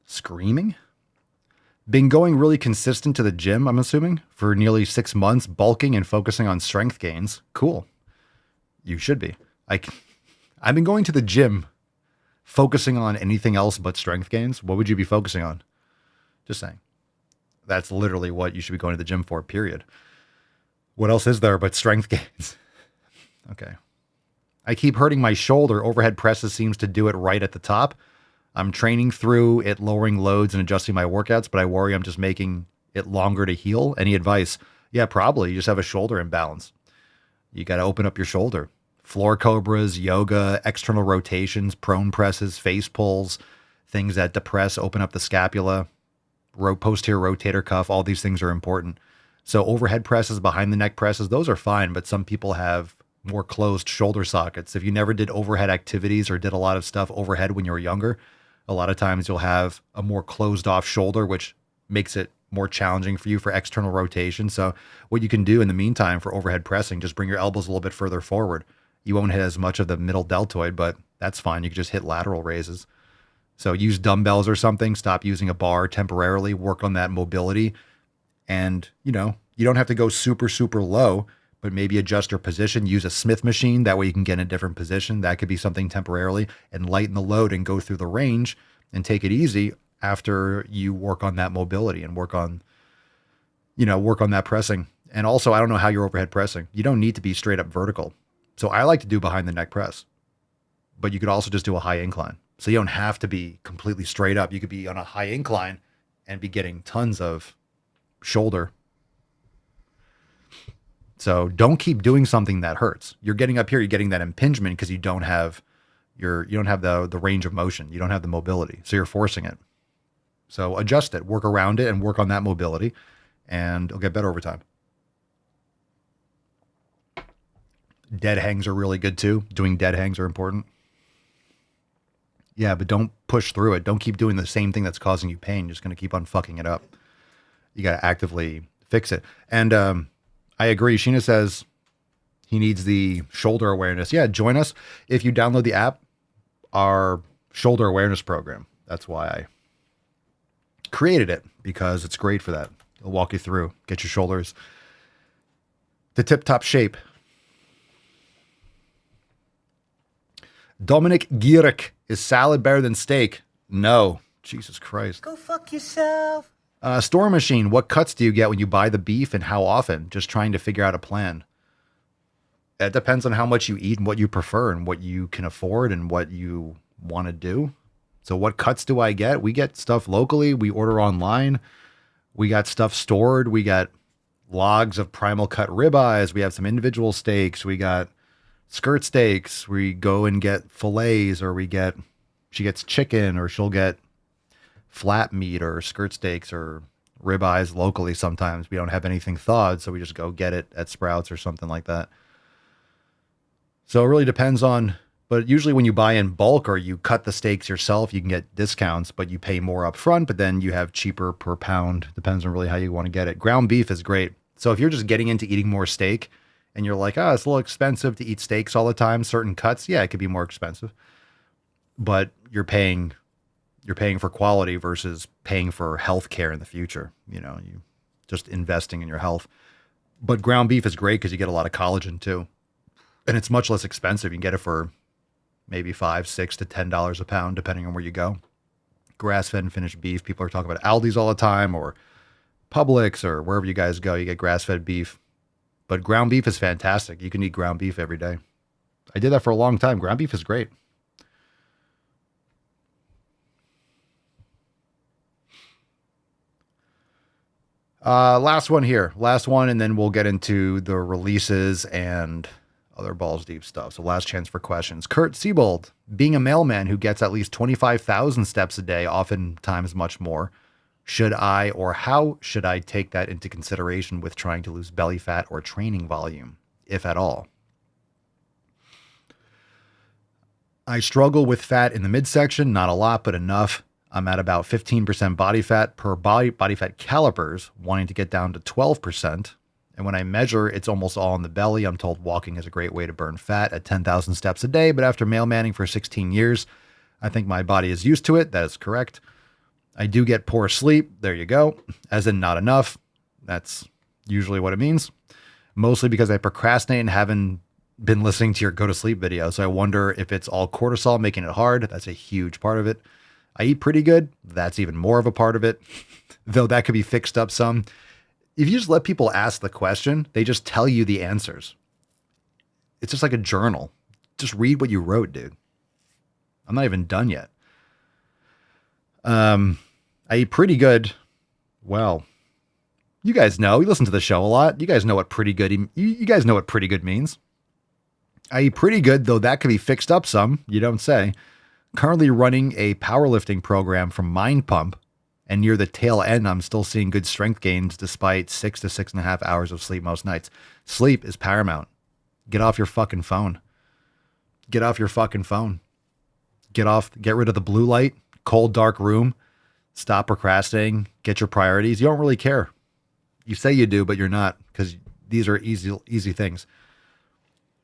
Screaming? Been going really consistent to the gym, I'm assuming, for nearly 6 months, bulking and focusing on strength gains. Cool. You should be. I've been going to the gym focusing on anything else but strength gains. What would you be focusing on? Just saying. That's literally what you should be going to the gym for, period. What else is there but strength gains? Okay. I keep hurting my shoulder. Overhead presses seems to do it right at the top. I'm training through it, lowering loads and adjusting my workouts, but I worry I'm just making it longer to heal. Any advice? Yeah, probably. You just have a shoulder imbalance. You got to open up your shoulder. Floor cobras, yoga, external rotations, prone presses, face pulls, things that depress, open up the scapula, posterior rotator cuff. All these things are important. So overhead presses, behind the neck presses, those are fine, but some people have more closed shoulder sockets. If you never did overhead activities or did a lot of stuff overhead when you were younger, a lot of times you'll have a more closed off shoulder, which makes it more challenging for you for external rotation. So what you can do in the meantime for overhead pressing, just bring your elbows a little bit further forward. You won't hit as much of the middle deltoid, but that's fine. You can just hit lateral raises. So use dumbbells or something, stop using a bar temporarily, work on that mobility. And, you don't have to go super, super low, but maybe adjust your position, use a Smith machine. That way you can get in a different position. That could be something temporarily, and lighten the load and go through the range and take it easy after you work on that mobility and work on that pressing. And also, I don't know how you're overhead pressing. You don't need to be straight up vertical. So I like to do behind the neck press, but you could also just do a high incline. So you don't have to be completely straight up. You could be on a high incline and be getting tons of shoulder. So don't keep doing something that hurts. You're getting up here, you're getting that impingement because you don't have the range of motion. You don't have the mobility. So you're forcing it. So adjust it, work around it, and work on that mobility, and it'll get better over time. Dead hangs are really good too. Doing dead hangs are important. Yeah, but don't push through it. Don't keep doing the same thing that's causing you pain. You're just going to keep on fucking it up. You got to actively fix it. And I agree. Sheena says he needs the shoulder awareness. Yeah, join us. If you download the app, our shoulder awareness program. That's why I created it, because it's great for that. It'll walk you through, get your shoulders to tip-top shape. Dominic Gierek, is salad better than steak? No. Jesus Christ. Go fuck yourself. Store machine, what cuts do you get when you buy the beef and how often? Just trying to figure out a plan. It depends on how much you eat and what you prefer and what you can afford and what you want to do. So what cuts do I get? We get stuff locally. We order online. We got stuff stored. We got logs of primal cut ribeyes. We have some individual steaks. We got skirt steaks. We go and get fillets, or she gets chicken, or she'll get flat meat or skirt steaks or ribeyes locally sometimes. We don't have anything thawed, so we just go get it at Sprouts or something like that. So it really depends on, but usually when you buy in bulk or you cut the steaks yourself, you can get discounts, but you pay more up front, but then you have cheaper per pound. Depends on really how you want to get it. Ground beef is great. So if you're just getting into eating more steak and you're like, oh, it's a little expensive to eat steaks all the time, certain cuts, yeah, it could be more expensive, but you're paying for quality versus paying for health care in the future. You know, you just investing in your health. But ground beef is great because you get a lot of collagen too. And it's much less expensive. You can get it for maybe $5, $6 to $10 a pound, depending on where you go. Grass-fed and finished beef. People are talking about Aldi's all the time, or Publix, or wherever you guys go, you get grass-fed beef. But ground beef is fantastic. You can eat ground beef every day. I did that for a long time. Ground beef is great. Last one here. Last one, and then we'll get into the releases and other balls deep stuff. So last chance for questions. Kurt Siebold, being a mailman who gets at least 25,000 steps a day, oftentimes much more, should I or how should I take that into consideration with trying to lose belly fat or training volume, if at all? I struggle with fat in the midsection, not a lot, but enough. I'm at about 15% body fat per body fat calipers, wanting to get down to 12%. And when I measure, it's almost all in the belly. I'm told walking is a great way to burn fat at 10,000 steps a day. But after mailmanning for 16 years, I think my body is used to it. That is correct. I do get poor sleep. There you go. As in not enough. That's usually what it means. Mostly because I procrastinate and haven't been listening to your go to sleep video. So I wonder if it's all cortisol making it hard. That's a huge part of it. I eat pretty good. That's even more of a part of it, though that could be fixed up some. If you just let people ask the question, they just tell you the answers. It's just like a journal. Just read what you wrote, dude. I'm not even done yet. I eat pretty good. Well, you guys know. You listen to the show a lot. You guys know what pretty good. You guys know what pretty good means. I eat pretty good, though that could be fixed up some. You don't say. Currently running a powerlifting program from Mind Pump. And near the tail end, I'm still seeing good strength gains despite 6 to 6.5 hours of sleep most nights. Sleep is paramount. Get off your fucking phone. Get off your fucking phone. Get rid of the blue light, cold, dark room. Stop procrastinating. Get your priorities. You don't really care. You say you do, but you're not, because these are easy things.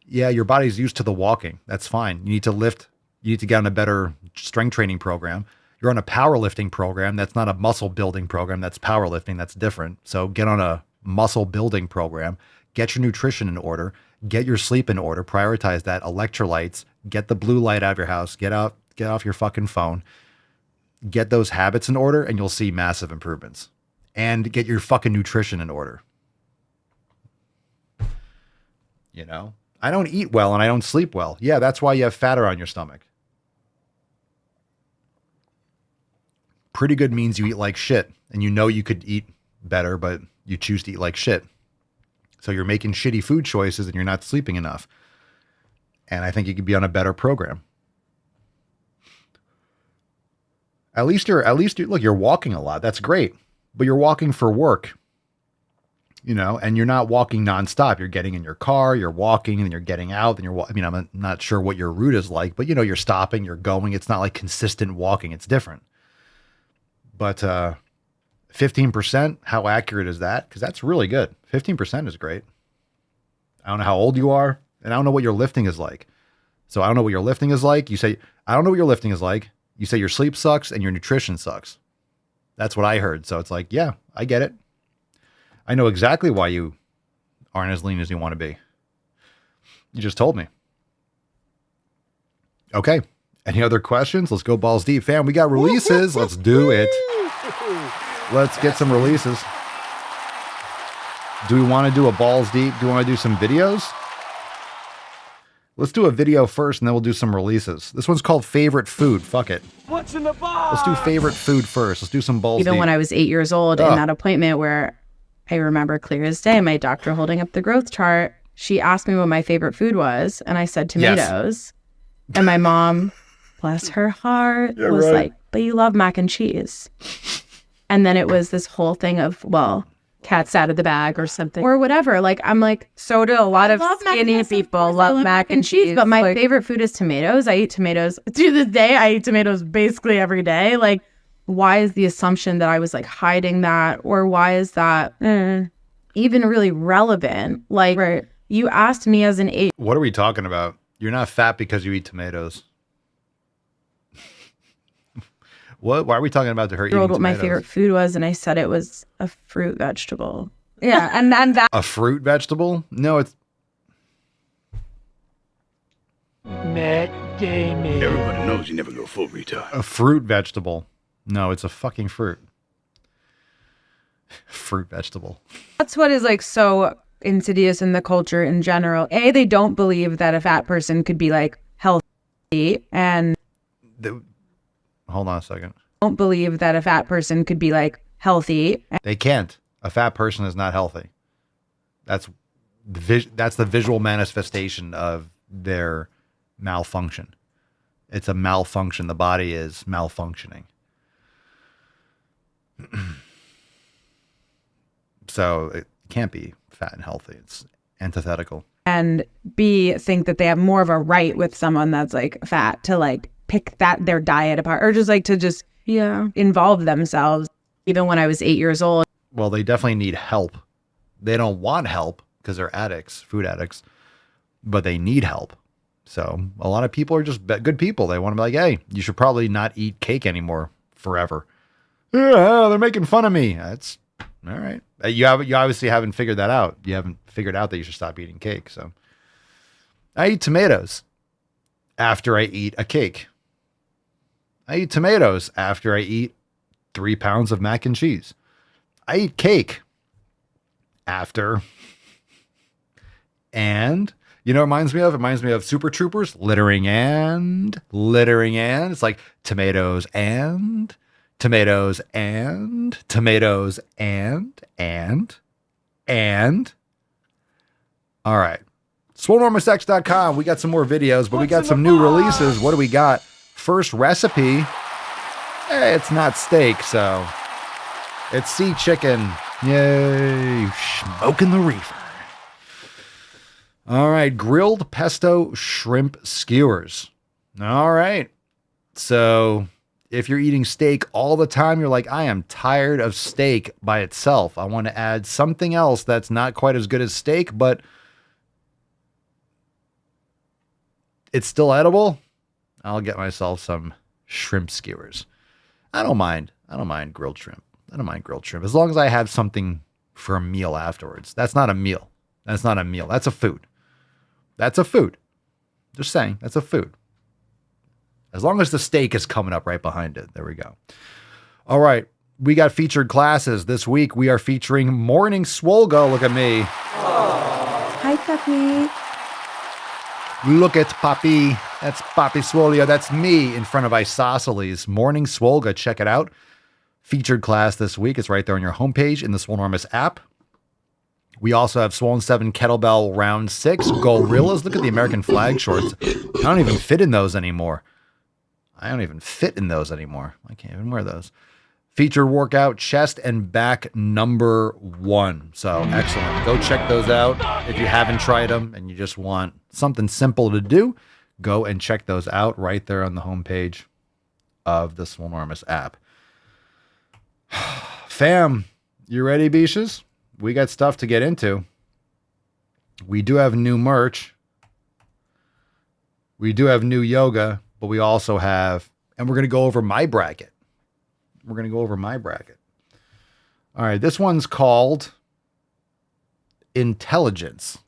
Yeah, your body's used to the walking. That's fine. You need to lift. You need to get on a better strength training program. You're on a powerlifting program. That's not a muscle building program. That's powerlifting. That's different. So get on a muscle building program. Get your nutrition in order. Get your sleep in order. Prioritize that. Electrolytes. Get the blue light out of your house. Get off your fucking phone. Get those habits in order, and you'll see massive improvements. And get your fucking nutrition in order. You know, I don't eat well and I don't sleep well. Yeah, that's why you have fat around your stomach. Pretty good means you eat like shit, and you know you could eat better, but you choose to eat like shit. So you're making shitty food choices and you're not sleeping enough. And I think you could be on a better program. At least look, you're walking a lot. That's great. But you're walking for work, you know, and you're not walking nonstop. You're getting in your car, you're walking, and then you're getting out, and I'm not sure what your route is like, but you know, you're stopping, you're going. It's not like consistent walking. It's different. But 15%, how accurate is that? Because that's really good. 15% is great. I don't know how old you are, and I don't know what your lifting is like. So I don't know what your lifting is like. You say, I don't know what your lifting is like. You say your sleep sucks and your nutrition sucks. That's what I heard. So it's like, yeah, I get it. I know exactly why you aren't as lean as you want to be. You just told me. Okay. Any other questions? Let's go balls deep, fam. We got releases. Let's do it. Let's get some releases. Do we want to do a balls deep? Do we want to do some videos? Let's do a video first, and then we'll do some releases. This one's called Favorite Food. Fuck it. What's in the box? Let's do Favorite Food first. Let's do some balls Even deep. when I was 8 years old in that appointment where I remember clear as day, my doctor holding up the growth chart, she asked me what my favorite food was, and I said tomatoes. Yes. And my mom, bless her heart, was like, but you love mac and cheese. And then it was this whole thing of, well, cat's out of the bag or something or whatever. Like, I'm like, so do a lot of skinny people love mac and cheese. But my favorite food is tomatoes. I eat tomatoes to this day. I eat tomatoes basically every day. Like, why is the assumption that I was like hiding that, or why is that even really relevant? Like, right. You asked me as an 8. What are we talking about? You're not fat because you eat tomatoes. What? Why are we talking about her eating tomatoes? What my favorite food was, and I said it was a fruit vegetable. Yeah, and that a fruit vegetable? No, it's Matt Damon. Everybody knows you never go full retard. A fruit vegetable. No, it's a fucking fruit. Fruit vegetable. That's what is like so insidious in the culture in general. They don't believe that a fat person could be like healthy, and hold on a second. Don't believe that a fat person could be like healthy. They can't. A fat person is not healthy. That's the visual manifestation of their malfunction. It's a malfunction. The body is malfunctioning. So it can't be fat and healthy. It's antithetical. And B, think that they have more of a right with someone that's like fat to like pick their diet apart, or just like to just involve themselves. Even when I was 8 years old. Well, they definitely need help. They don't want help because they're addicts, food addicts, but they need help. So a lot of people are just good people. They want to be like, hey, you should probably not eat cake anymore forever. Yeah, they're making fun of me. That's all right. You obviously haven't figured that out. You haven't figured out that you should stop eating cake. So I eat tomatoes after I eat a cake. I eat tomatoes after I eat 3 pounds of mac and cheese. I eat cake after. And you know what it reminds me of? It reminds me of Super Troopers. Littering and. It's like tomatoes and. Tomatoes and. Tomatoes and. All right. SwoleNormousX.com. We got some more videos, but we got some new releases. What do we got? First recipe. It's not steak, so it's sea chicken. Yay. Smoking the reefer. All right. Grilled pesto shrimp skewers. All right. So if you're eating steak all the time, you're like, I am tired of steak by itself. I want to add something else that's not quite as good as steak, but it's still edible. I'll get myself some shrimp skewers. I don't mind grilled shrimp. As long as I have something for a meal afterwards. That's not a meal. That's a food. Just saying, that's a food. As long as the steak is coming up right behind it. There we go. All right. We got featured classes. This week we are featuring Morning Swole. Look at me. Hi, Puppy. Look at Poppy. That's Poppy Swolio. That's me in front of Isosceles. Morning Swolga. Check it out. Featured class this week. It's right there on your homepage in the Swolenormous app. We also have Swollen 7 Kettlebell Round 6. Gorillas. Look at the American flag shorts. I don't even fit in those anymore. I can't even wear those. Featured workout, chest and back number 1. So excellent. Go check those out. If you haven't tried them and you just want something simple to do, go and check those out right there on the homepage of the Swolenormous app. Fam, you ready, Beaches? We got stuff to get into. We do have new merch. We do have new yoga, but we also have, and we're going to go over my bracket. All right, this one's called Intelligence.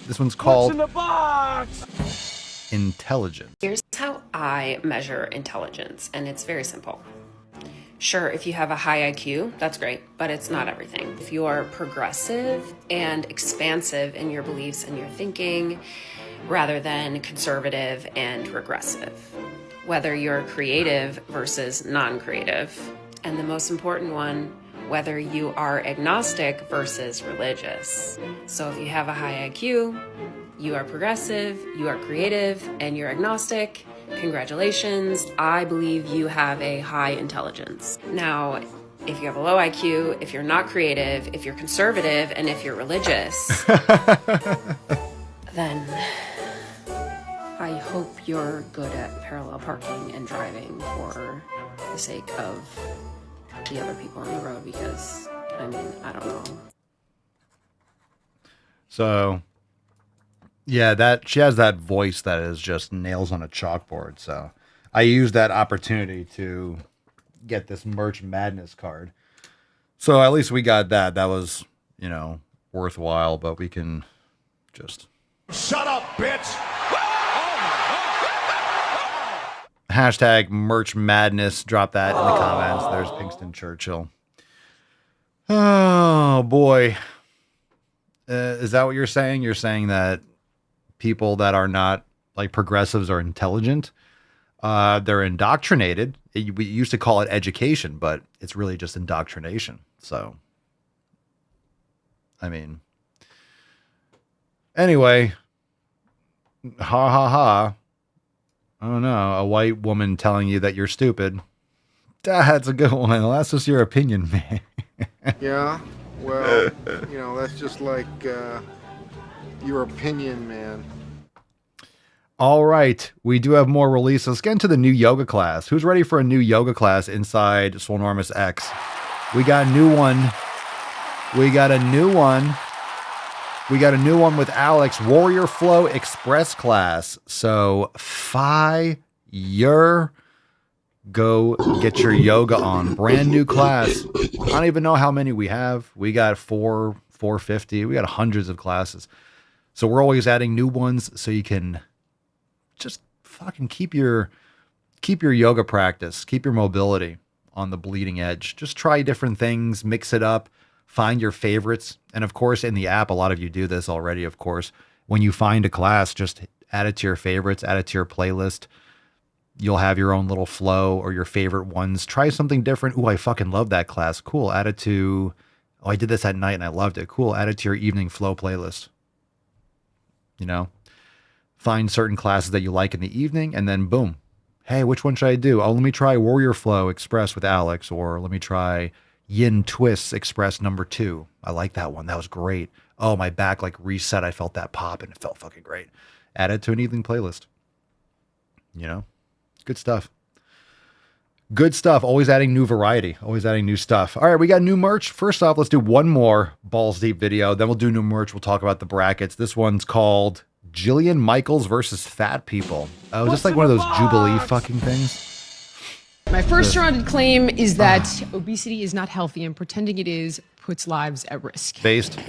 What's in the box? Intelligence. Here's how I measure intelligence, and it's very simple. Sure, if you have a high IQ, that's great, but it's not everything. If you are progressive and expansive in your beliefs and your thinking, rather than conservative and regressive. Whether you're creative versus non-creative. And the most important one, whether you are agnostic versus religious. So if you have a high IQ, you are progressive, you are creative, and you're agnostic, congratulations. I believe you have a high intelligence. Now, if you have a low IQ, if you're not creative, if you're conservative, and if you're religious, then I hope you're good at parallel parking and driving for the sake of the other people on the road, because, I mean, I don't know. So, yeah, that she has that voice that is just nails on a chalkboard. So I used that opportunity to get this Merch Madness card. So at least we got that. That was, worthwhile, but we can just... Shut up, bitch! Hashtag Merch Madness. Drop that in the comments. There's Pinkston Churchill. Oh, boy. Is that what you're saying? You're saying that people that are not like progressives are intelligent? They're indoctrinated. We used to call it education, but it's really just indoctrination. So, I mean, anyway, ha ha ha. I don't know. A white woman telling you that you're stupid. That's a good one. Well, that's just your opinion, man. Yeah, well, that's just like your opinion, man. All right. We do have more releases. Let's get into the new yoga class. Who's ready for a new yoga class inside Swolenormous X? We got a new one. We got a new one with Alex. Warrior Flow Express class. So, fire. Go get your yoga on. Brand new class. I don't even know how many we have. We got 450. We got hundreds of classes. So we're always adding new ones so you can just fucking keep your yoga practice, keep your mobility on the bleeding edge. Just try different things, mix it up, find your favorites. And of course, in the app, a lot of you do this already, of course. When you find a class, just add it to your favorites, add it to your playlist. You'll have your own little flow or your favorite ones. Try something different. Ooh, I fucking love that class. Cool. Add it to, I did this at night and I loved it. Cool. Add it to your evening flow playlist. Find certain classes that you like in the evening and then boom. Hey, which one should I do? Oh, let me try Warrior Flow Express with Alex, or let me try Yin Twists Express number 2. I like that one. That was great. Oh, my back reset. I felt that pop and it felt fucking great. Add it to an evening playlist. Good stuff. Good stuff. Always adding new variety. Always adding new stuff. All right, we got new merch. First off, let's do one more Balls Deep video. Then we'll do new merch. We'll talk about the brackets. This one's called Jillian Michaels versus Fat People. Oh, just like one of those Jubilee fucking things. My first surrounded claim is that obesity is not healthy, and pretending it is puts lives at risk. Based.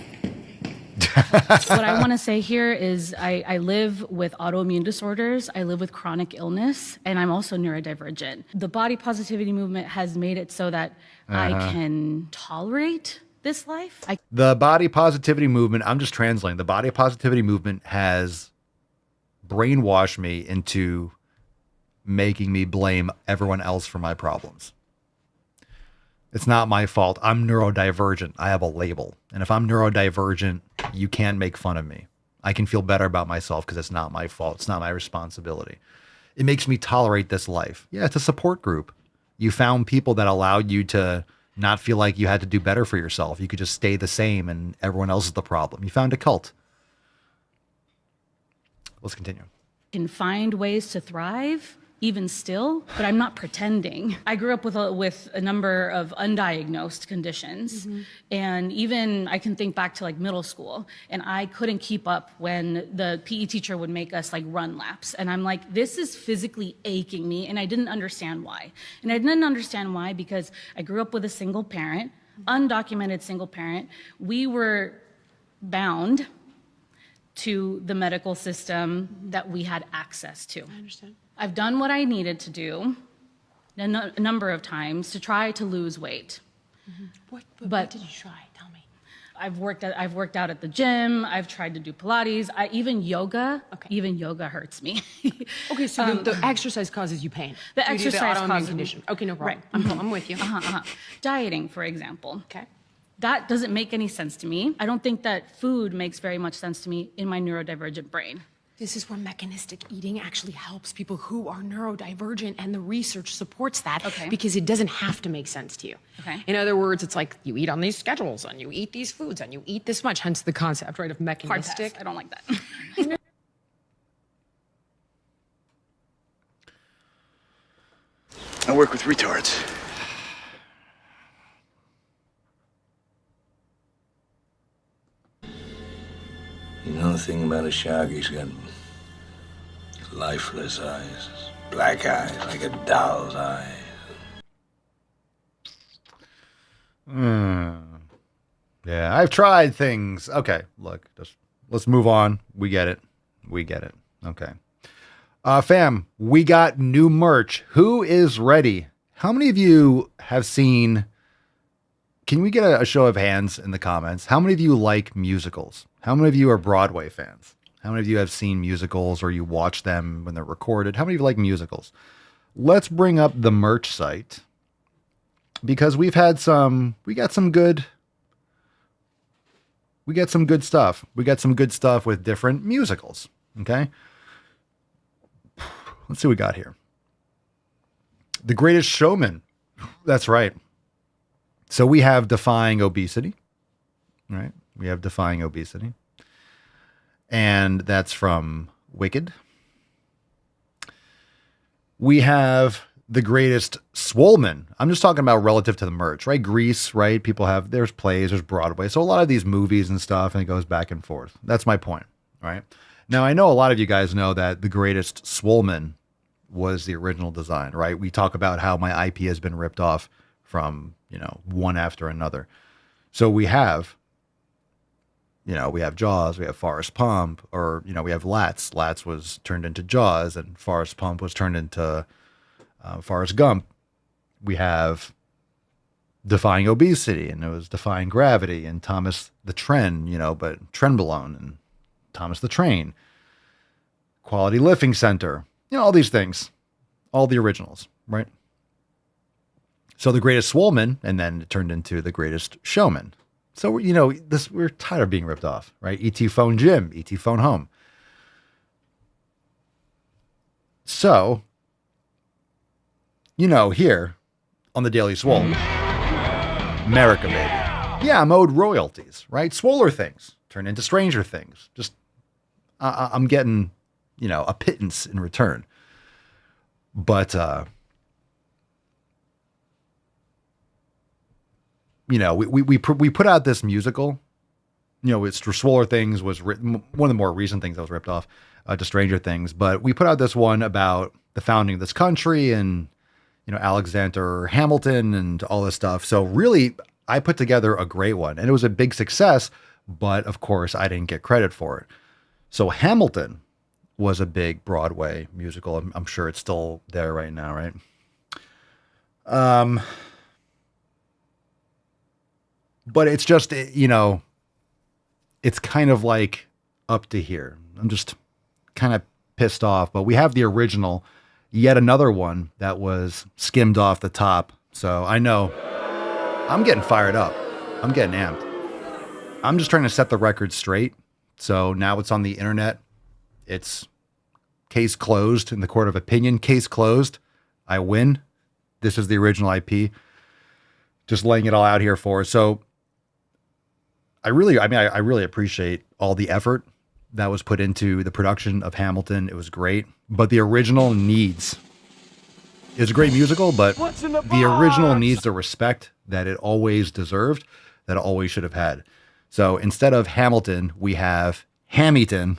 What I want to say here is I live with autoimmune disorders. I live with chronic illness, and I'm also neurodivergent. The body positivity movement has made it so that I can tolerate this life. The body positivity movement, I'm just translating. The body positivity movement has brainwashed me into making me blame everyone else for my problems. It's not my fault. I'm neurodivergent. I have a label. And if I'm neurodivergent, you can't make fun of me. I can feel better about myself because it's not my fault. It's not my responsibility. It makes me tolerate this life. Yeah, it's a support group. You found people that allowed you to not feel like you had to do better for yourself. You could just stay the same and everyone else is the problem. You found a cult. Let's continue. Can find ways to thrive even still, but I'm not pretending. I grew up with a number of undiagnosed conditions, and even I can think back to middle school, and I couldn't keep up when the PE teacher would make us run laps, and I'm like, this is physically aching me, and I didn't understand why. And I didn't understand why because I grew up with a single parent, undocumented single parent. We were bound to the medical system that we had access to. I understand. I've done what I needed to do a number of times to try to lose weight. What did you try? Tell me. I've worked out at the gym. I've tried to do Pilates. Even yoga. Okay. Even yoga hurts me. Okay, so the exercise causes you pain. The exercise causes condition. Okay, no problem. Right. I'm with you. Dieting, for example. Okay. That doesn't make any sense to me. I don't think that food makes very much sense to me in my neurodivergent brain. This is where mechanistic eating actually helps people who are neurodivergent, and the research supports that because it doesn't have to make sense to you. Okay. In other words, it's like you eat on these schedules and you eat these foods and you eat this much, hence the concept, right, of Hard pass. mechanistic. I don't like that. I work with retards. You know the thing about a shark? He's got lifeless eyes, black eyes, like a doll's eyes. Yeah, I've tried things. Okay, look, just let's move on. We get it. Okay. Fam, we got new merch. Who is ready? How many of you have seen... Can we get a show of hands in the comments? How many of you like musicals? How many of you are Broadway fans? How many of you have seen musicals or you watch them when they're recorded? How many of you like musicals? Let's bring up the merch site because we got some good stuff. We got some good stuff with different musicals. Okay. Let's see what we got here. The Greatest Showman. That's right. So we have Defying Obesity, right? We have Defying Obesity. And that's from Wicked. We have The Greatest Swoleman. I'm just talking about relative to the merch, right? Grease, right? There's plays, there's Broadway. So a lot of these movies and stuff, and it goes back and forth. That's my point, right? Now, I know a lot of you guys know that The Greatest Swoleman was the original design, right? We talk about how my IP has been ripped off from, one after another. So we have Jaws, we have Forrest Pump, or, we have Lats. Lats was turned into Jaws, and Forrest Pump was turned into Forrest Gump. We have Defying Obesity, and it was Defying Gravity, and Thomas the Tren, but Trenbolone, and Thomas the Train, Quality Lifting Center, all these things, all the originals, right? So The Greatest Swoleman, and then it turned into The Greatest Showman. So, we're tired of being ripped off, right? E.T. Phone Jim, E.T. Phone Home. So, here on the Daily Swole, America, baby. Yeah, I'm owed royalties, right? Swoller things turn into Stranger Things. Just, I'm getting, a pittance in return. But, we put out this musical, it's Swoller Things was written, one of the more recent things that was ripped off to Stranger Things, but we put out this one about the founding of this country and, Alexander Hamilton and all this stuff. So really, I put together a great one and it was a big success, but of course I didn't get credit for it. So Hamilton was a big Broadway musical. I'm sure it's still there right now, right? But it's just, it's kind of like up to here. I'm just kind of pissed off. But we have the original, yet another one that was skimmed off the top. So I know I'm getting fired up. I'm getting amped. I'm just trying to set the record straight. So now it's on the internet. It's case closed in the court of opinion. Case closed. I win. This is the original IP. Just laying it all out here for us. So I really appreciate all the effort that was put into the production of Hamilton. It was great, but the original needs, it's a great musical, but the original needs the respect that it always deserved, that it always should have had. So instead of Hamilton, we have Hamilton.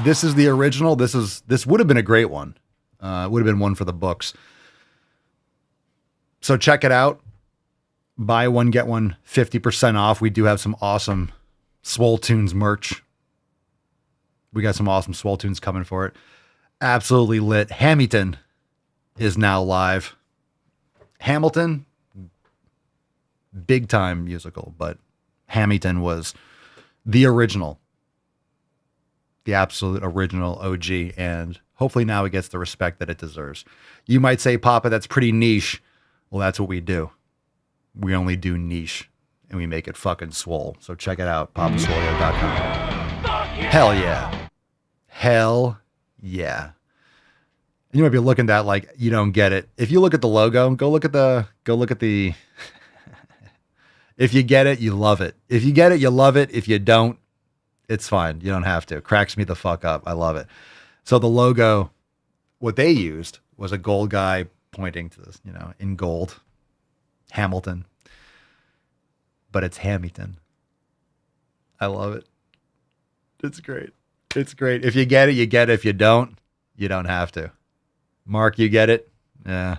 This is the original. This would have been a great one. It would have been one for the books. So check it out. Buy one, get one 50% off. We do have some awesome Swole Tunes merch. We got some awesome Swole Tunes coming for it. Absolutely lit. Hamilton is now live. Hamilton, big time musical, but Hamilton was the original. The absolute original OG, and hopefully now it gets the respect that it deserves. You might say, Papa, that's pretty niche. Well, that's what we do. We only do niche, and we make it fucking swole. So check it out, papaswolio.com. Hell yeah. Hell yeah. And you might be looking at that like you don't get it. If you look at the logo, go look at the if you get it, you love it. If you get it, you love it. If you don't, it's fine. You don't have to. It cracks me the fuck up. I love it. So the logo, what they used was a gold guy pointing to this, in gold. Hamilton. But it's Hamilton. I love it. It's great. It's great. If you get it, you get it. If you don't have to. Mark, you get it? Yeah.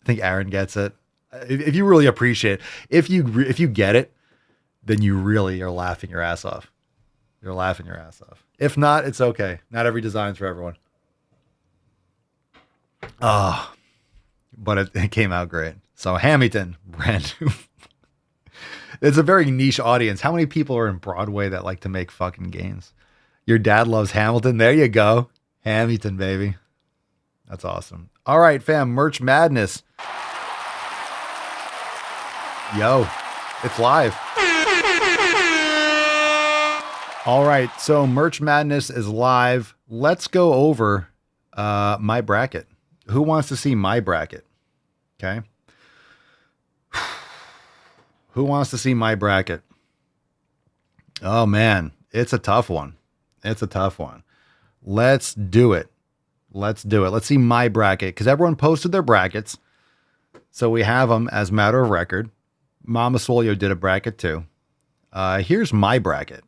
I think Aaron gets it. If you really appreciate it, if you get it, then you really are laughing your ass off. You're laughing your ass off. If not, it's okay. Not every design's for everyone. Oh, but it came out great. So Hamilton, brand new. It's a very niche audience. How many people are in Broadway that like to make fucking games? Your dad loves Hamilton. There you go. Hamilton, baby. That's awesome. All right, fam. Merch Madness. Yo, it's live. All right, so Merch Madness is live. Let's go over my bracket. Who wants to see my bracket? Okay. Who wants to see my bracket? Oh, man, it's a tough one. It's a tough one. Let's do it. Let's do it. Let's see my bracket because everyone posted their brackets. So we have them as matter of record. Mama Swolio did a bracket too. Here's my bracket.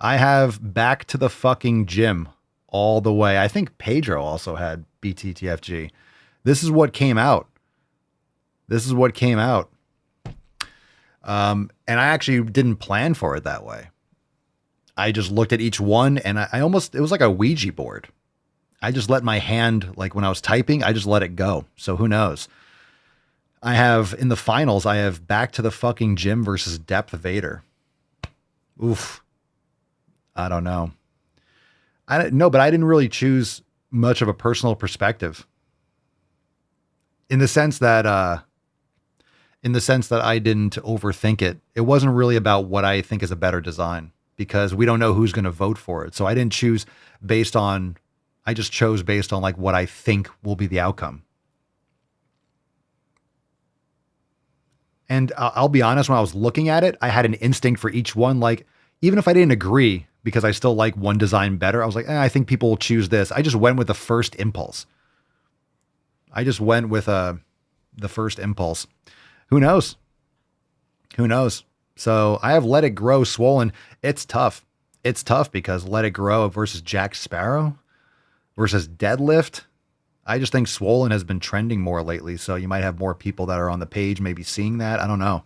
I have Back to the Fucking Gym all the way. I think Pedro also had BTTFG. This is what came out. This is what came out. And I actually didn't plan for it that way. I just looked at each one and it was like a Ouija board. I just let my hand, like when I was typing, I just let it go. So who knows? I have in the finals, I have Back to the Fucking Gym versus Depth Vader. Oof. I don't know. I don't know, but I didn't really choose much of a personal perspective. In the sense that I didn't overthink it. It wasn't really about what I think is a better design because we don't know who's going to vote for it. So I didn't choose I just chose based on like what I think will be the outcome. And I'll be honest, when I was looking at it, I had an instinct for each one. Like, even if I didn't agree, because I still like one design better, I was like, I think people will choose this. I just went with the first impulse. I just went with the first impulse. Who knows? Who knows? So I have Let It Grow Swollen. It's tough. It's tough because Let It Grow versus Jack Sparrow versus Deadlift. I just think Swollen has been trending more lately, so you might have more people that are on the page maybe seeing that. I don't know.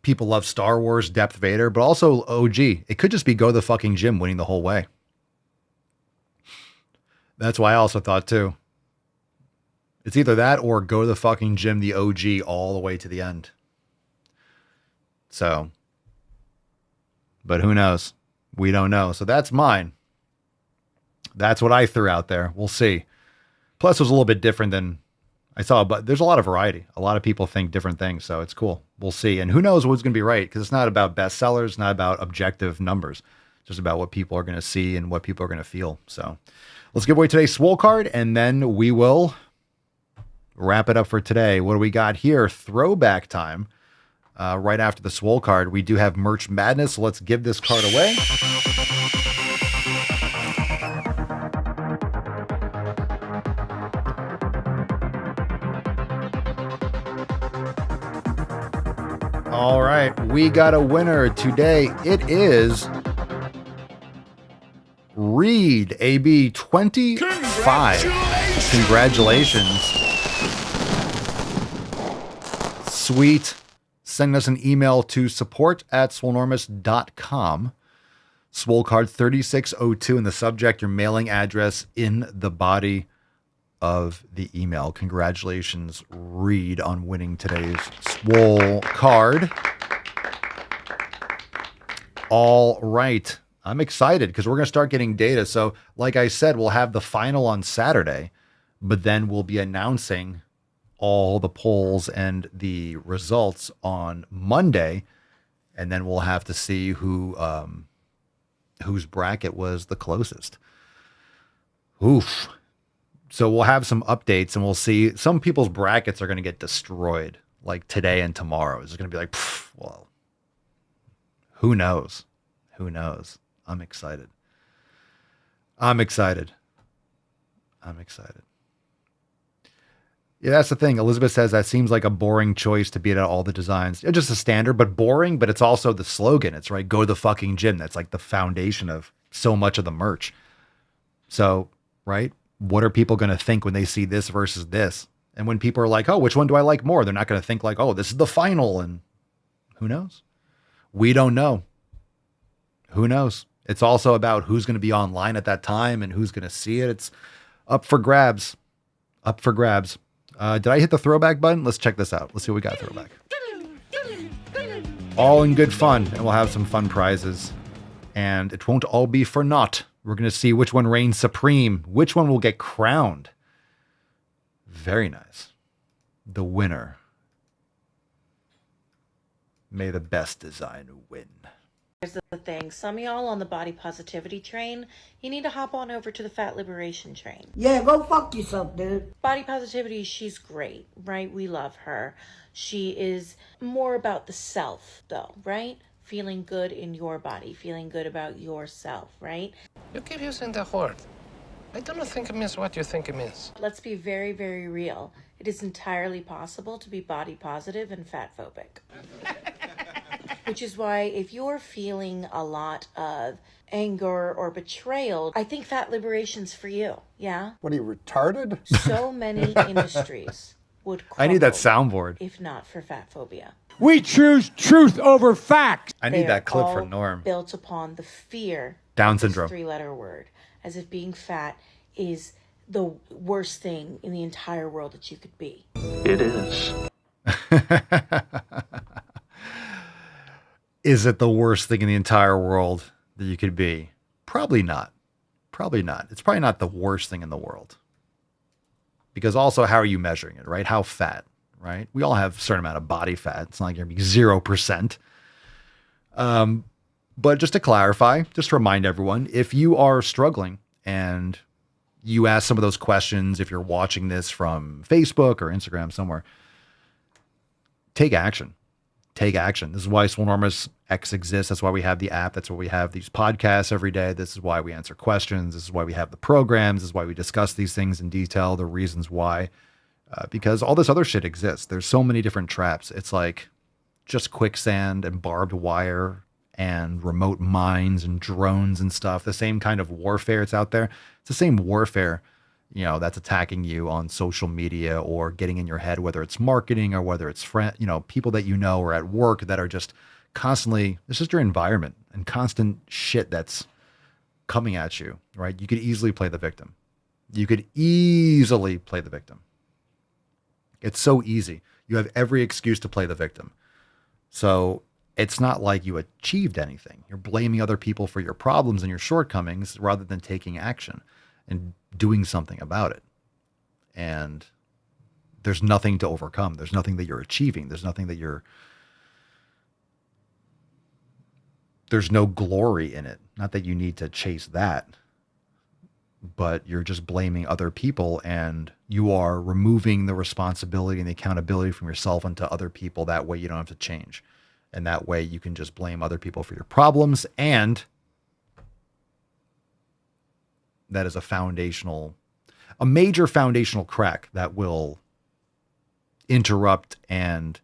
People love Star Wars, Depth Vader, but also OG. It could just be Go to the Fucking Gym winning the whole way. That's why I also thought too. It's either that or Go to the Fucking Gym, the OG, all the way to the end. So, but who knows? We don't know. So that's mine. That's what I threw out there. We'll see. Plus, it was a little bit different than I saw, but there's a lot of variety. A lot of people think different things, so it's cool. We'll see. And who knows what's going to be right, because it's not about bestsellers, it's not about objective numbers. It's just about what people are going to see and what people are going to feel. So let's give away today's Swole card, and then we will wrap it up for today. What do we got here? Throwback time. Right after the Swole card, we do have Merch Madness. So let's give this card away. All right, we got a winner today. It is Reed, AB 25. Congratulations. Sweet. Send us an email to support@swolenormous.com. Swole card 3602 in the subject, your mailing address in the body of the email. Congratulations, Reed, on winning today's Swole card. All right. I'm excited because we're going to start getting data. So like I said, we'll have the final on Saturday, but then we'll be announcing all the polls and the results on Monday. And then we'll have to see whose bracket was the closest. Oof. So we'll have some updates and we'll see some people's brackets are going to get destroyed like today and tomorrow. It's going to be like, well, who knows? Who knows? I'm excited. I'm excited. I'm excited. Yeah, that's the thing. Elizabeth says that seems like a boring choice to beat out all the designs. It's just a standard, but boring, but it's also the slogan. It's right. Go to the fucking gym. That's like the foundation of so much of the merch. So, right. What are people going to think when they see this versus this? And when people are like, oh, which one do I like more? They're not going to think like, oh, this is the final. And who knows? We don't know. Who knows? It's also about who's going to be online at that time and who's going to see it. It's up for grabs. Up for grabs. Did I hit the throwback button? Let's check this out. Let's see what we got throwback. All in good fun. And we'll have some fun prizes. And it won't all be for naught. We're going to see which one reigns supreme. Which one will get crowned. Very nice. The winner. May the best design win. Here's the thing. Some of y'all on the body positivity train, you need to hop on over to the fat liberation train. Yeah, go fuck yourself, dude. Body positivity, she's great, right? We love her. She is more about the self, though, right? Feeling good in your body, feeling good about yourself, right? You keep using the word. I don't think it means what you think it means. Let's be very, very real. It is entirely possible to be body positive and fat phobic. Which is why if you're feeling a lot of anger or betrayal, I think fat liberation's for you. Yeah? What are you, retarded? So many industries would crumble I need that soundboard. if not for fat phobia. We choose truth over facts. I need that clip for Norm. Built upon the fear Down of this syndrome. 3-letter word, as if being fat is the worst thing in the entire world that you could be. It is. Is it the worst thing in the entire world that you could be? Probably not. Probably not. It's probably not the worst thing in the world. Because also, how are you measuring it, right? How fat, right? We all have a certain amount of body fat. It's not like you're going to be 0%. But just to clarify, just to remind everyone, if you are struggling and you ask some of those questions, if you're watching this from Facebook or Instagram somewhere, take action. Take action. This is why Swolenormous X exists. That's why we have the app. That's why we have these podcasts every day. This is why we answer questions. This is why we have the programs. This is why we discuss these things in detail, the reasons why. Because all this other shit exists. There's so many different traps. It's like just quicksand and barbed wire and remote mines and drones and stuff. The same kind of warfare that's out there. It's the same warfare, you know, that's attacking you on social media or getting in your head, whether it's marketing or whether it's people that you know or at work that are just constantly, it's just your environment and constant shit that's coming at you, right? You could easily play the victim. You could easily play the victim. It's so easy. You have every excuse to play the victim. So it's not like you achieved anything. You're blaming other people for your problems and your shortcomings rather than taking action and doing something about it. And there's nothing to overcome. There's nothing that you're achieving. There's nothing that there's no glory in it. Not that you need to chase that, but you're just blaming other people and you are removing the responsibility and the accountability from yourself onto other people. That way you don't have to change. And that way you can just blame other people for your problems. And that is a major foundational crack that will interrupt and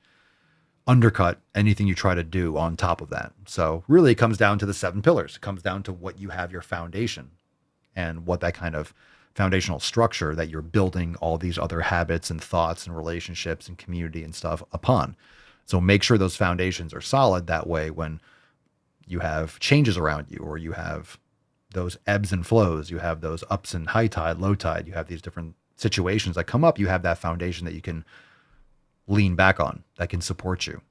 undercut anything you try to do on top of that. So really it comes down to the 7 pillars. It comes down to what you have your foundation and what that kind of foundational structure that you're building all these other habits and thoughts and relationships and community and stuff upon. So make sure those foundations are solid. That way, when you have changes around you or you have those ebbs and flows, you have those ups and high tide, low tide, you have these different situations that come up, you have that foundation that you can lean back on, that can support you.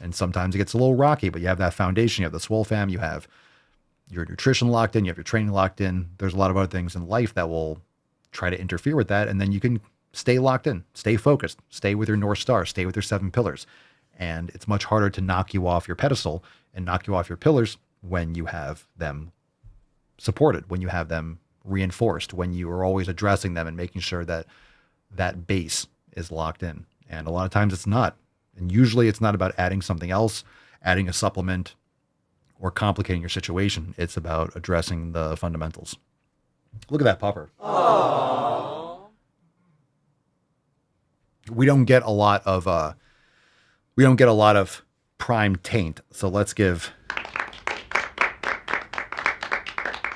And sometimes it gets a little rocky, but you have that foundation, you have the Swole fam, you have your nutrition locked in, you have your training locked in. There's a lot of other things in life that will try to interfere with that. And then you can stay locked in, stay focused, stay with your North Star, stay with your 7 pillars. And it's much harder to knock you off your pedestal and knock you off your pillars when you have them supported, when you have them reinforced, when you are always addressing them and making sure that that base is locked in. And a lot of times it's not. And usually it's not about adding something else, adding a supplement, or complicating your situation. It's about addressing the fundamentals. Look at that pupper. Aww. We don't get a lot of prime taint. So let's give.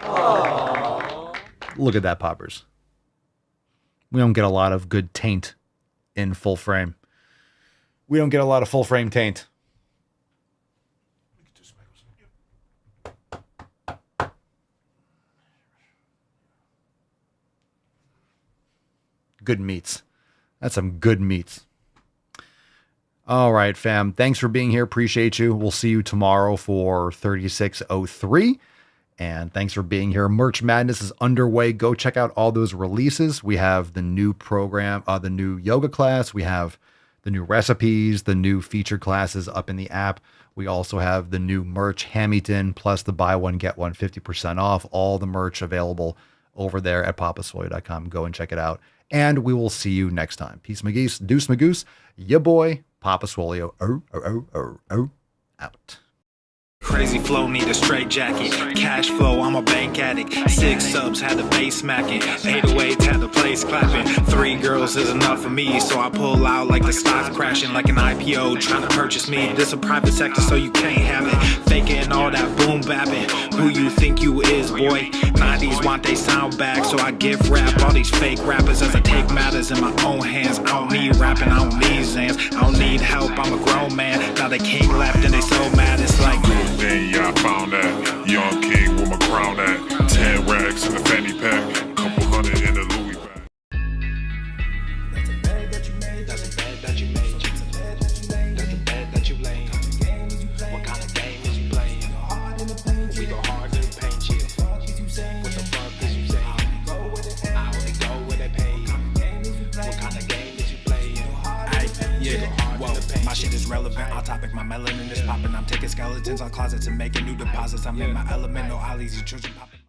Aww. Look at that, poppers. We don't get a lot of good taint in full frame. We don't get a lot of full frame taint. Good meats. That's some good meats. All right, fam. Thanks for being here. Appreciate you. We'll see you tomorrow for 3603. And thanks for being here. Merch Madness is underway. Go check out all those releases. We have the new program, the new yoga class. We have the new recipes, the new featured classes up in the app. We also have the new merch, Hamilton, plus the buy one, get one 50% off. All the merch available over there at papaswolio.com. Go and check it out. And we will see you next time. Peace, McGeese. Deuce, Magoose. Ya boy, Papa Swolio. Out. Crazy flow, need a straight jacket. Cash flow, I'm a bank addict. 6 subs, had the bass smacking. 808s, had the place clapping. 3 girls is enough for me, so I pull out like the stock crashing. Like an IPO, trying to purchase me. This a private sector, so you can't have it. Faking all that boom bapping. Who you think you is, boy? 90s want they sound back, so I give rap all these fake rappers as I take matters in my own hands. I don't need rapping, I don't need Zans. I don't need help, I'm a grown man. Now they king left and they so mad, it's like yeah, I found that. Young king with my crown at. 10 racks in the fanny pack. Couple hundred in the Louis bag. That's a bed that you made. That's a bed that you made. That's a bed that you laid. What kind of game is you playing? We go hard in the paint, yeah. What the fuck is you saying? I only go where they pay. What kind of game is you playing? Yeah, whoa, my shit is relevant. On topic, my melanin is popping. I'm taking skeletons on closets and making new deposits. I'm in my element, no ollies, you children popping.